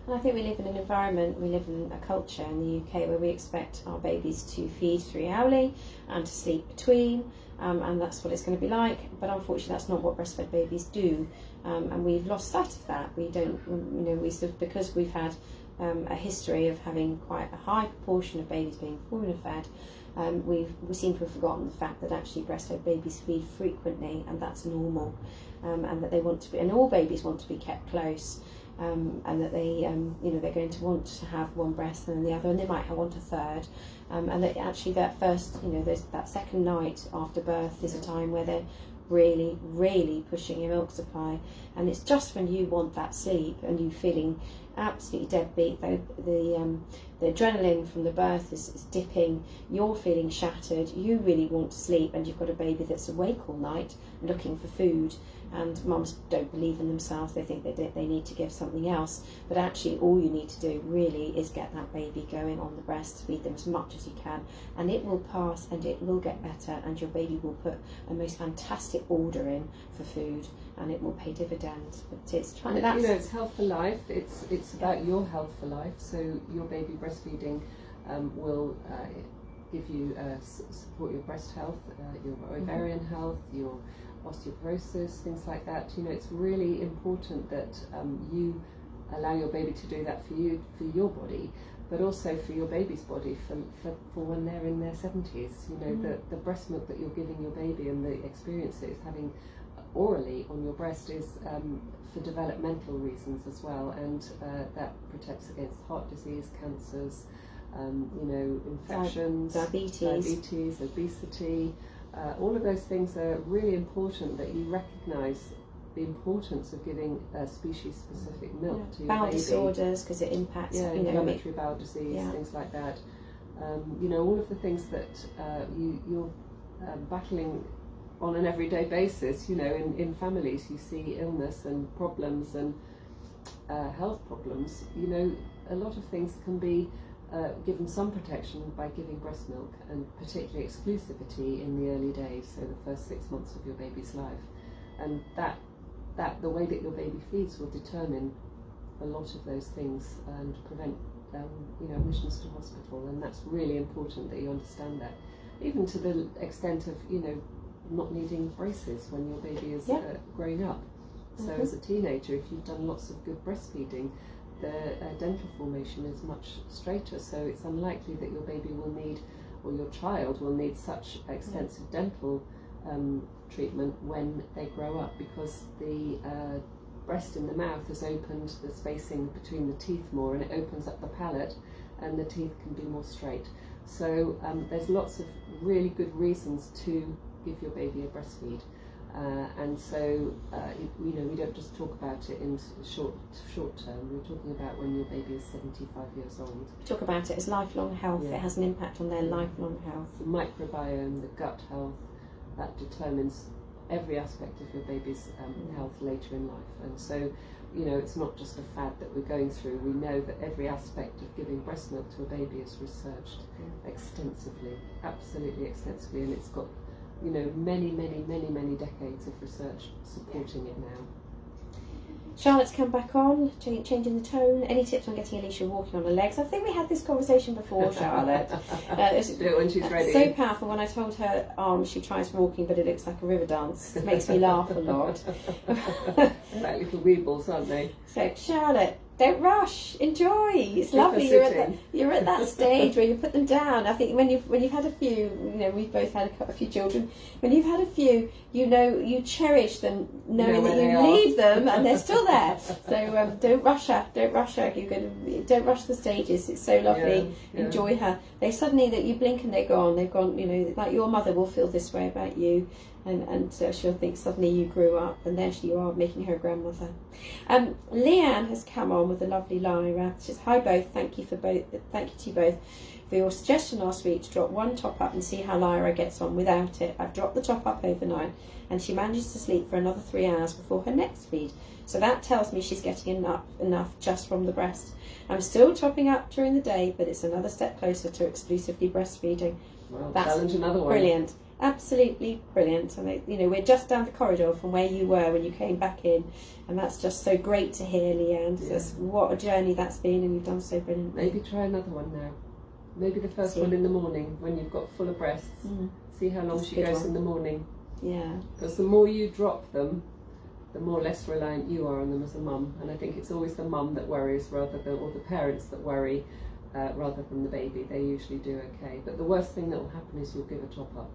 And I think we live in an environment, we live in a culture in the UK where we expect our babies to feed 3 hourly and to sleep between, and that's what it's going to be like. But unfortunately, that's not what breastfed babies do, and we've lost sight of that. We don't, we sort of, because we've had a history of having quite a high proportion of babies being formula fed. We seem to have forgotten the fact that actually breastfed babies feed frequently, and that's normal, and that they want to be, and all babies want to be kept close. And that they, they're going to want to have one breast and then the other, and they might want a third, and that actually that first, that second night after birth is a time where they're really, really pushing your milk supply, and it's just when you want that sleep and you feeling absolutely deadbeat. The adrenaline from the birth is dipping. You're feeling shattered. You really want to sleep, and you've got a baby that's awake all night looking for food. And mums don't believe in themselves. They think that they need to give something else. But actually, all you need to do really is get that baby going on the breast, feed them as much as you can, and it will pass and it will get better, and your baby will put a most fantastic order in for food, and it will pay dividends. But it's trying to. It's health for life. It's about your health for life. So your baby breastfeeding will give you support your breast health, your ovarian health, your osteoporosis, things like that. It's really important that you allow your baby to do that for you, for your body, but also for your baby's body for when they're in their 70s. The breast milk that you're giving your baby and the experience that it's having orally on your breast is for developmental reasons as well, and that protects against heart disease, cancers, infections, diabetes, obesity. All of those things are really important, that you recognise the importance of giving species-specific milk to your bowel baby. disorders, because it impacts inflammatory bowel disease, things like that. All of the things that you're battling on an everyday basis. In families you see illness and problems and health problems. A lot of things can be given some protection by giving breast milk, and particularly exclusivity in the early days, so the first 6 months of your baby's life. And that the way that your baby feeds will determine a lot of those things and prevent admissions to hospital, and that's really important that you understand that, even to the extent of not needing braces when your baby is growing up. So as a teenager, if you've done lots of good breastfeeding, the dental formation is much straighter, so it's unlikely that your baby will need, or your child will need, such extensive dental treatment when they grow up, because the breast in the mouth has opened the spacing between the teeth more, and it opens up the palate, and the teeth can be more straight. So there's lots of really good reasons to give your baby a breastfeed. And so, we don't just talk about it in short term. We're talking about when your baby is 75 years old. We talk about it as lifelong health. It has an impact on their lifelong health. The microbiome, the gut health, that determines every aspect of your baby's health later in life. And so, it's not just a fad that we're going through. We know that every aspect of giving breast milk to a baby is researched extensively, absolutely extensively, and it's got many decades of research supporting it now. Charlotte's come back on, changing the tone. Any tips on getting Alicia walking on her legs? I think we had this conversation before, Charlotte. Do it when she's ready. So powerful. When I told her she tries walking, but it looks like a river dance. It makes me laugh a lot. They're like little weebles, aren't they? So, Charlotte, don't rush. Enjoy. It's lovely. You're at that stage where you put them down. I think when you've had a few, we've both had a few children. When you've had a few, you cherish them, knowing that you leave them and they're still there. So don't rush her. Don't rush her. Don't rush the stages. It's so lovely. Yeah. Enjoy her. They suddenly, that you blink and they're gone. They've gone. Like your mother will feel this way about you. And she'll think suddenly you grew up, and there you are making her grandmother. Leanne has come on with a lovely Lyra. She says, "Hi both. Thank you to you both for your suggestion last week to drop one top up and see how Lyra gets on without it. I've dropped the top up overnight, and she manages to sleep for another 3 hours before her next feed. So that tells me she's getting enough just from the breast. I'm still topping up during the day, but it's another step closer to exclusively breastfeeding." Well, challenge another one. Brilliant. absolutely brilliant. And you know, we're just down the corridor from where you were when you came back in, and that's just so great to hear, Leanne. Yeah. Just what a journey that's been, and you've done so brilliantly. Maybe try another one now. Maybe the first one in the morning when you've got fuller breasts. See how long That's a she good goes one. in the morning. Yeah. Because the more you drop them, the more less reliant you are on them as a mum. And I think it's always the mum that worries or the parents that worry rather than the baby. They usually do okay. But the worst thing that will happen is you'll give a top up.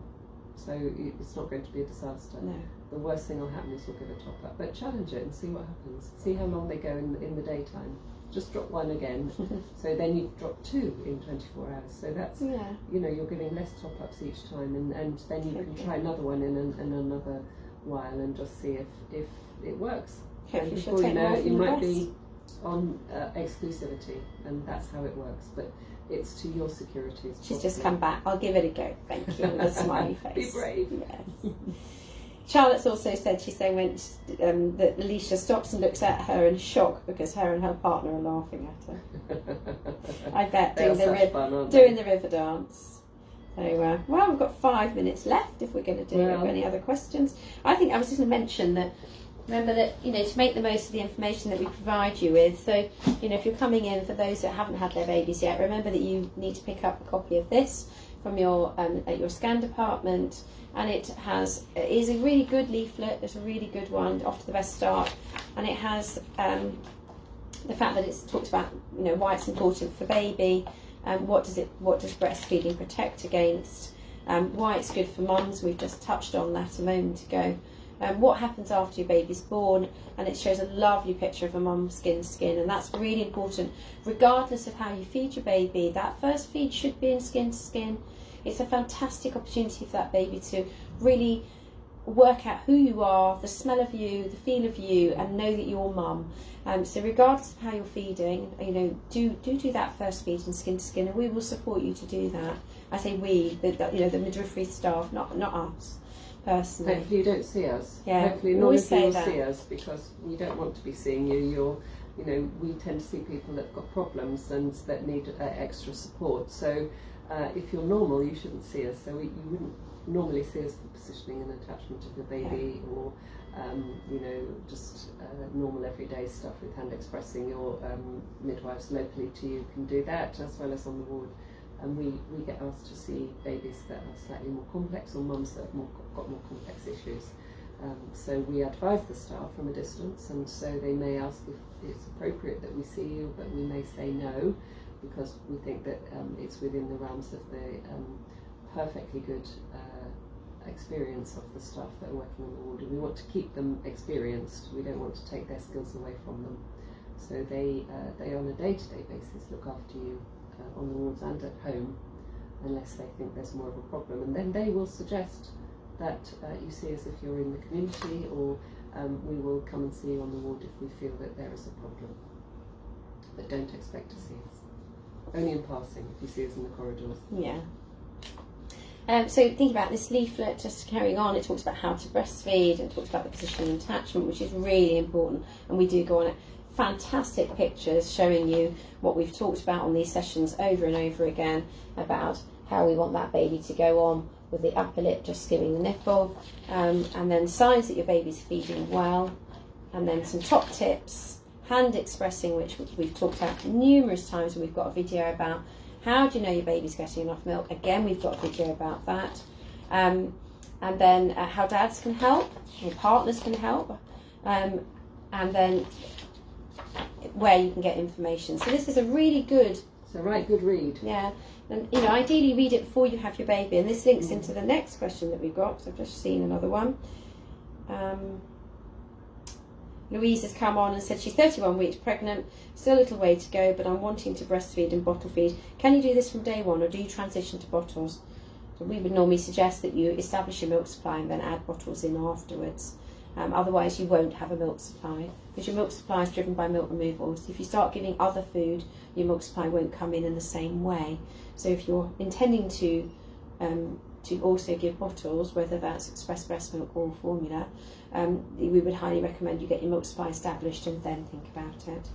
So it's not going to be a disaster. No. The worst thing will happen is you'll give a top up. But challenge it and see what happens. See how long they go in the daytime. Just drop one again. So then you've dropped 2 in 24 hours. So that's, you know, you're giving less top ups each time, and then you can try another one in another while and just see if it works. Hopefully And she'll before you take know more it, from you the might breast. be on exclusivity, and that's how it works. But it's to your security. She's just come back. I'll give it a go. Thank you. With a smiley face. Be brave. Yes. Charlotte's also said, she's saying that Alicia stops and looks at her in shock because her and her partner are laughing at her. I bet doing the river dance. So, well, we've got 5 minutes left if we're going to do any other questions. I think I was just going to mention that, remember that, you know, to make the most of the information that we provide you with. So, you know, if you're coming in, for those that haven't had their babies yet, remember that you need to pick up a copy of this from your at your scan department, and it is a really good leaflet. It's a really good one, off to the best start, and it has the fact that it talks about, you know, why it's important for baby, what does breastfeeding protect against, why it's good for mums. We've just touched on that a moment ago. What happens after your baby's born, and it shows a lovely picture of a mum skin to skin, and that's really important regardless of how you feed your baby. That first feed should be in skin to skin. It's a fantastic opportunity for that baby to really work out who you are, the smell of you, the feel of you, and know that you're mum. So regardless of how you're feeding, you know, do that first feed in skin to skin, and we will support you to do that. I say we, the midwifery staff, not us personally. Hopefully you don't see us. Yeah, Hopefully none of you will see us, because we don't want to be seeing you. You know, we tend to see people that've got problems and that need extra support. So if you're normal, you shouldn't see us. So you wouldn't normally see us for positioning and attachment of your baby, or you know, just normal everyday stuff with hand expressing. Your midwives locally to you can do that, as well as on the ward. And we get asked to see babies that are slightly more complex, or mums that have got more complex issues. So we advise the staff from a distance, and so they may ask if it's appropriate that we see you, but we may say no, because we think that it's within the realms of the perfectly good experience of the staff that are working on the ward, and we want to keep them experienced. We don't want to take their skills away from them. So they on a day-to-day basis look after you on the wards and at home, unless they think there's more of a problem, and then they will suggest that you see us if you're in the community, or we will come and see you on the ward if we feel that there is a problem. But don't expect to see us. Only in passing, if you see us in the corridors. Yeah. So thinking about this leaflet, just carrying on, it talks about how to breastfeed, and talks about the position and attachment, which is really important, and we do go on it. Fantastic pictures showing you what we've talked about on these sessions over and over again, about how we want that baby to go on with the upper lip just skimming the nipple, and then signs that your baby's feeding well, and then some top tips, hand expressing, which we've talked about numerous times, and we've got a video about how do you know your baby's getting enough milk. Again, we've got a video about that, and then how dads can help, or partners can help, and then where you can get information. So this is a really good, it's a right good read. Yeah, and you know, ideally read it before you have your baby, and this links into the next question that we've got, because I've just seen another one. Louise has come on and said she's 31 weeks pregnant, still a little way to go, but I'm wanting to breastfeed and bottle feed. Can you do this from day one, or do you transition to bottles? So we would normally suggest that you establish your milk supply and then add bottles in afterwards. Otherwise you won't have a milk supply, because your milk supply is driven by milk removals. If you start giving other food, your milk supply won't come in the same way. So if you're intending to also give bottles, whether that's express breast milk or formula, we would highly recommend you get your milk supply established and then think about it.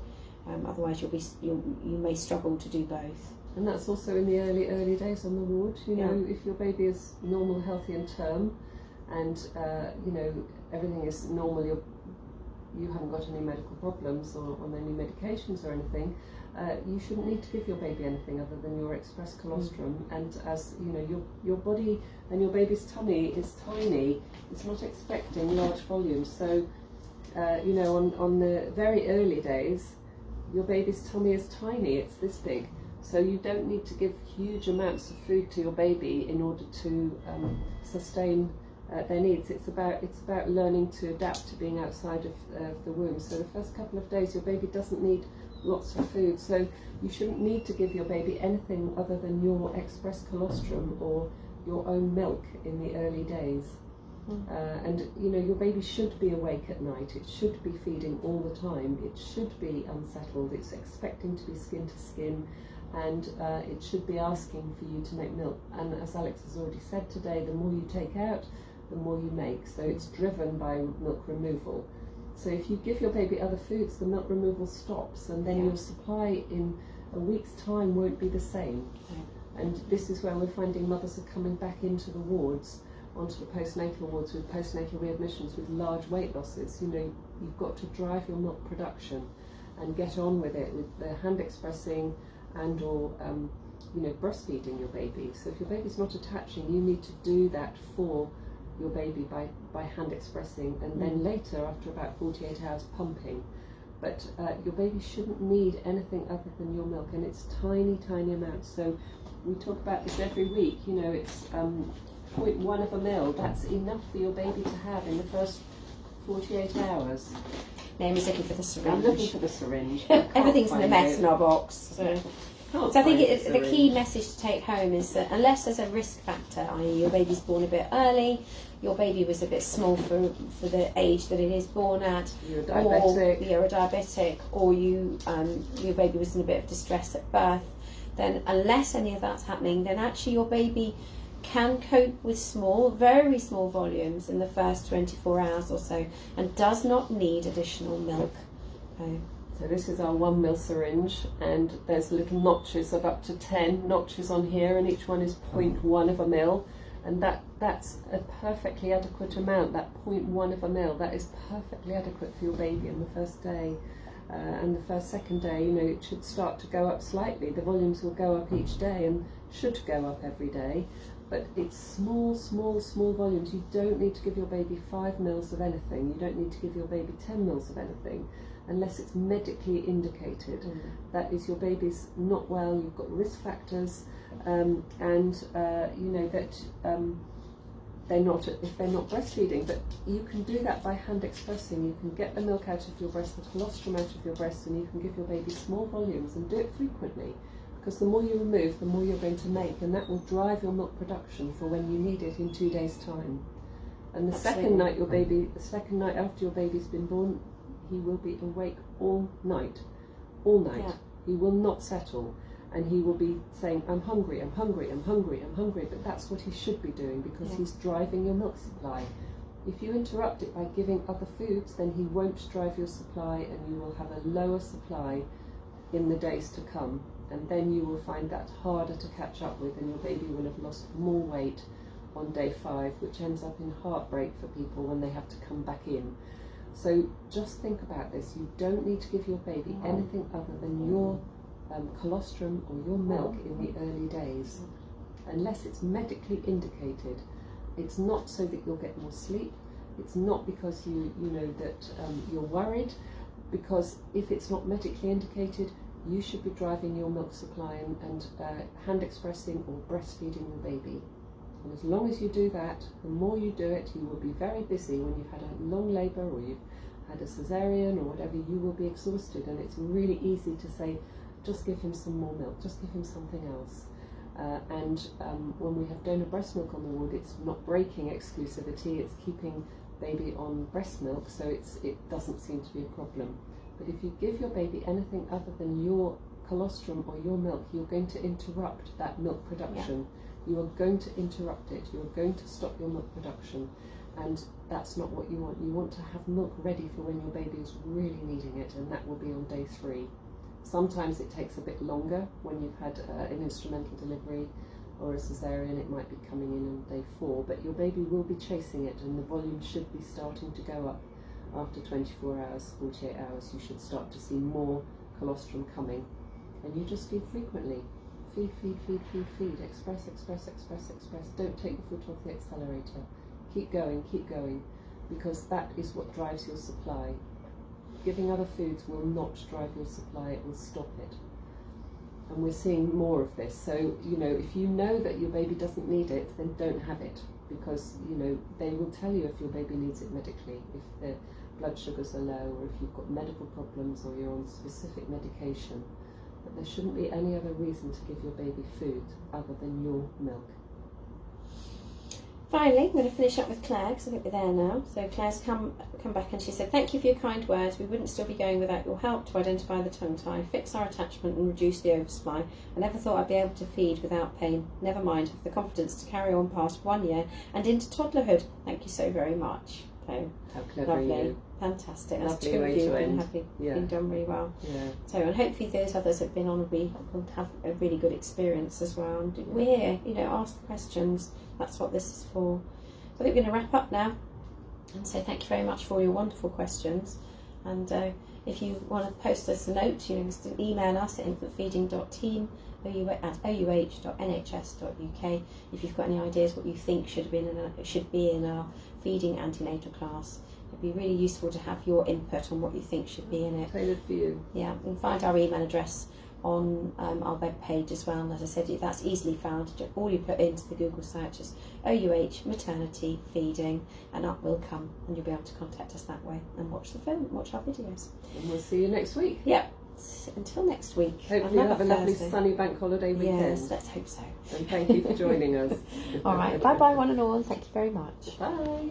Otherwise you may struggle to do both. And that's also in the early days on the ward. You know, if your baby is normal, healthy and term, and you know, everything is normal, you haven't got any medical problems or on any medications or anything, you shouldn't need to give your baby anything other than your express colostrum. And as you know, your body and your baby's tummy is tiny, it's not expecting large volumes. So you know, on the very early days, your baby's tummy is tiny, it's this big. So you don't need to give huge amounts of food to your baby in order to sustain their needs. It's about learning to adapt to being outside of the womb. So the first couple of days your baby doesn't need lots of food. So you shouldn't need to give your baby anything other than your express colostrum or your own milk in the early days. And you know, your baby should be awake at night, it should be feeding all the time, it should be unsettled, it's expecting to be skin to skin, and it should be asking for you to make milk. And as Alex has already said today, the more you take out, the more you make. So it's driven by milk removal. So if you give your baby other foods, the milk removal stops, and then your supply in a week's time won't be the same. And this is where we're finding mothers are coming back into the wards, onto the postnatal wards with postnatal readmissions with large weight losses. You know, you've got to drive your milk production and get on with it with the hand expressing and or you know, breastfeeding your baby. So if your baby's not attaching, you need to do that for your baby by hand expressing, and then later, after about 48 hours, pumping. But your baby shouldn't need anything other than your milk, and it's tiny amounts. So we talk about this every week. You know, it's 0.1 of a mil. That's enough for your baby to have in the first 48 hours. Naomi's looking for the syringe. I'm looking for the syringe. Everything's in a mess in our box. So I think the key message to take home is that unless there's a risk factor, i.e. your baby's born a bit early, your baby was a bit small for the age that it is born at, you're diabetic, or you're a diabetic, or your baby was in a bit of distress at birth, then unless any of that's happening, then actually your baby can cope with very small volumes in the first 24 hours or so, and does not need additional milk. So this is our 1 ml syringe, and there's little notches of up to 10 notches on here, and each one is 0.1 of a mil, and that's a perfectly adequate amount. That 0.1 of a mil, that is perfectly adequate for your baby on the first day. And the second day, you know, it should start to go up slightly. The volumes will go up each day and should go up every day, but it's small volumes. You don't need to give your baby 5 mils of anything. You don't need to give your baby 10 mils of anything, unless it's medically indicated. That is, your baby's not well, you've got risk factors, and you know that if they're not breastfeeding. But you can do that by hand expressing. You can get the milk out of your breast, the colostrum out of your breast, and you can give your baby small volumes, and do it frequently, because the more you remove, the more you're going to make, and that will drive your milk production for when you need it in 2 days' time. And the second night after your baby's been born, he will be awake all night. Yeah. He will not settle, and he will be saying, I'm hungry, but that's what he should be doing, because he's driving your milk supply. If you interrupt it by giving other foods, then he won't drive your supply, and you will have a lower supply in the days to come, and then you will find that harder to catch up with, and your baby will have lost more weight on day 5, which ends up in heartbreak for people when they have to come back in. So just think about this. You don't need to give your baby anything other than your colostrum or your milk in the early days, unless it's medically indicated. It's not so that you'll get more sleep. It's not because you know that you're worried, because if it's not medically indicated, you should be driving your milk supply and hand expressing or breastfeeding your baby. And as long as you do that, the more you do it, you will be very busy. When you've had a long labour or you've had a cesarean or whatever, you will be exhausted, and it's really easy to say, just give him some more milk, just give him something else. When we have donor breast milk on the ward, it's not breaking exclusivity, it's keeping baby on breast milk, so it doesn't seem to be a problem. But if you give your baby anything other than your colostrum or your milk, you're going to interrupt that milk production. You are going to interrupt it. You are going to stop your milk production, and that's not what you want. You want to have milk ready for when your baby is really needing it, and that will be on day 3. Sometimes it takes a bit longer when you've had an instrumental delivery or a cesarean. It might be coming in on day 4, but your baby will be chasing it, and the volume should be starting to go up after 24 hours, 48 hours. You should start to see more colostrum coming, and you just feed frequently. Feed, feed, feed, feed, feed. Express, express, express, express. Don't take your foot off the accelerator. Keep going, because that is what drives your supply. Giving other foods will not drive your supply, it will stop it. And we're seeing more of this. So, you know, if you know that your baby doesn't need it, then don't have it, because, you know, they will tell you if your baby needs it medically, if their blood sugars are low, or if you've got medical problems, or you're on specific medication. But there shouldn't be any other reason to give your baby food other than your milk. Finally, I'm going to finish up with Claire, because I think we're there now. So Claire's come back and she said, "Thank you for your kind words. We wouldn't still be going without your help to identify the tongue tie, fix our attachment and reduce the oversupply. I never thought I'd be able to feed without pain. Never mind, have the confidence to carry on past 1 year and into toddlerhood. Thank you so very much." So, how clever lovely. are you? Fantastic. Lovely That's 2 of way you to and end. have Yeah. been done really well. Yeah. So, and hopefully those others that have been on will have a really good experience as well. And we're here, you know, ask the questions. That's what this is for. So I think we're going to wrap up now and say thank you very much for all your wonderful questions. And if you want to post us a note, you know, just email us at infantfeeding.team at ouh.nhs.uk if you've got any ideas what you think should be in our feeding antenatal class. It'd be really useful to have your input on what you think should be in it. Tailored for you. Yeah, you can find our email address on our web page as well, and as I said, that's easily found. All you put into the Google search is OUH maternity feeding, and up will come, and you'll be able to contact us that way and watch the film, watch our videos. And we'll see you next week. Yep. Until next week. Hopefully you have a lovely Thursday. sunny bank holiday weekend. Yes, let's hope so. And thank you for joining us. All right, bye bye one and all, and thank you very much. Bye.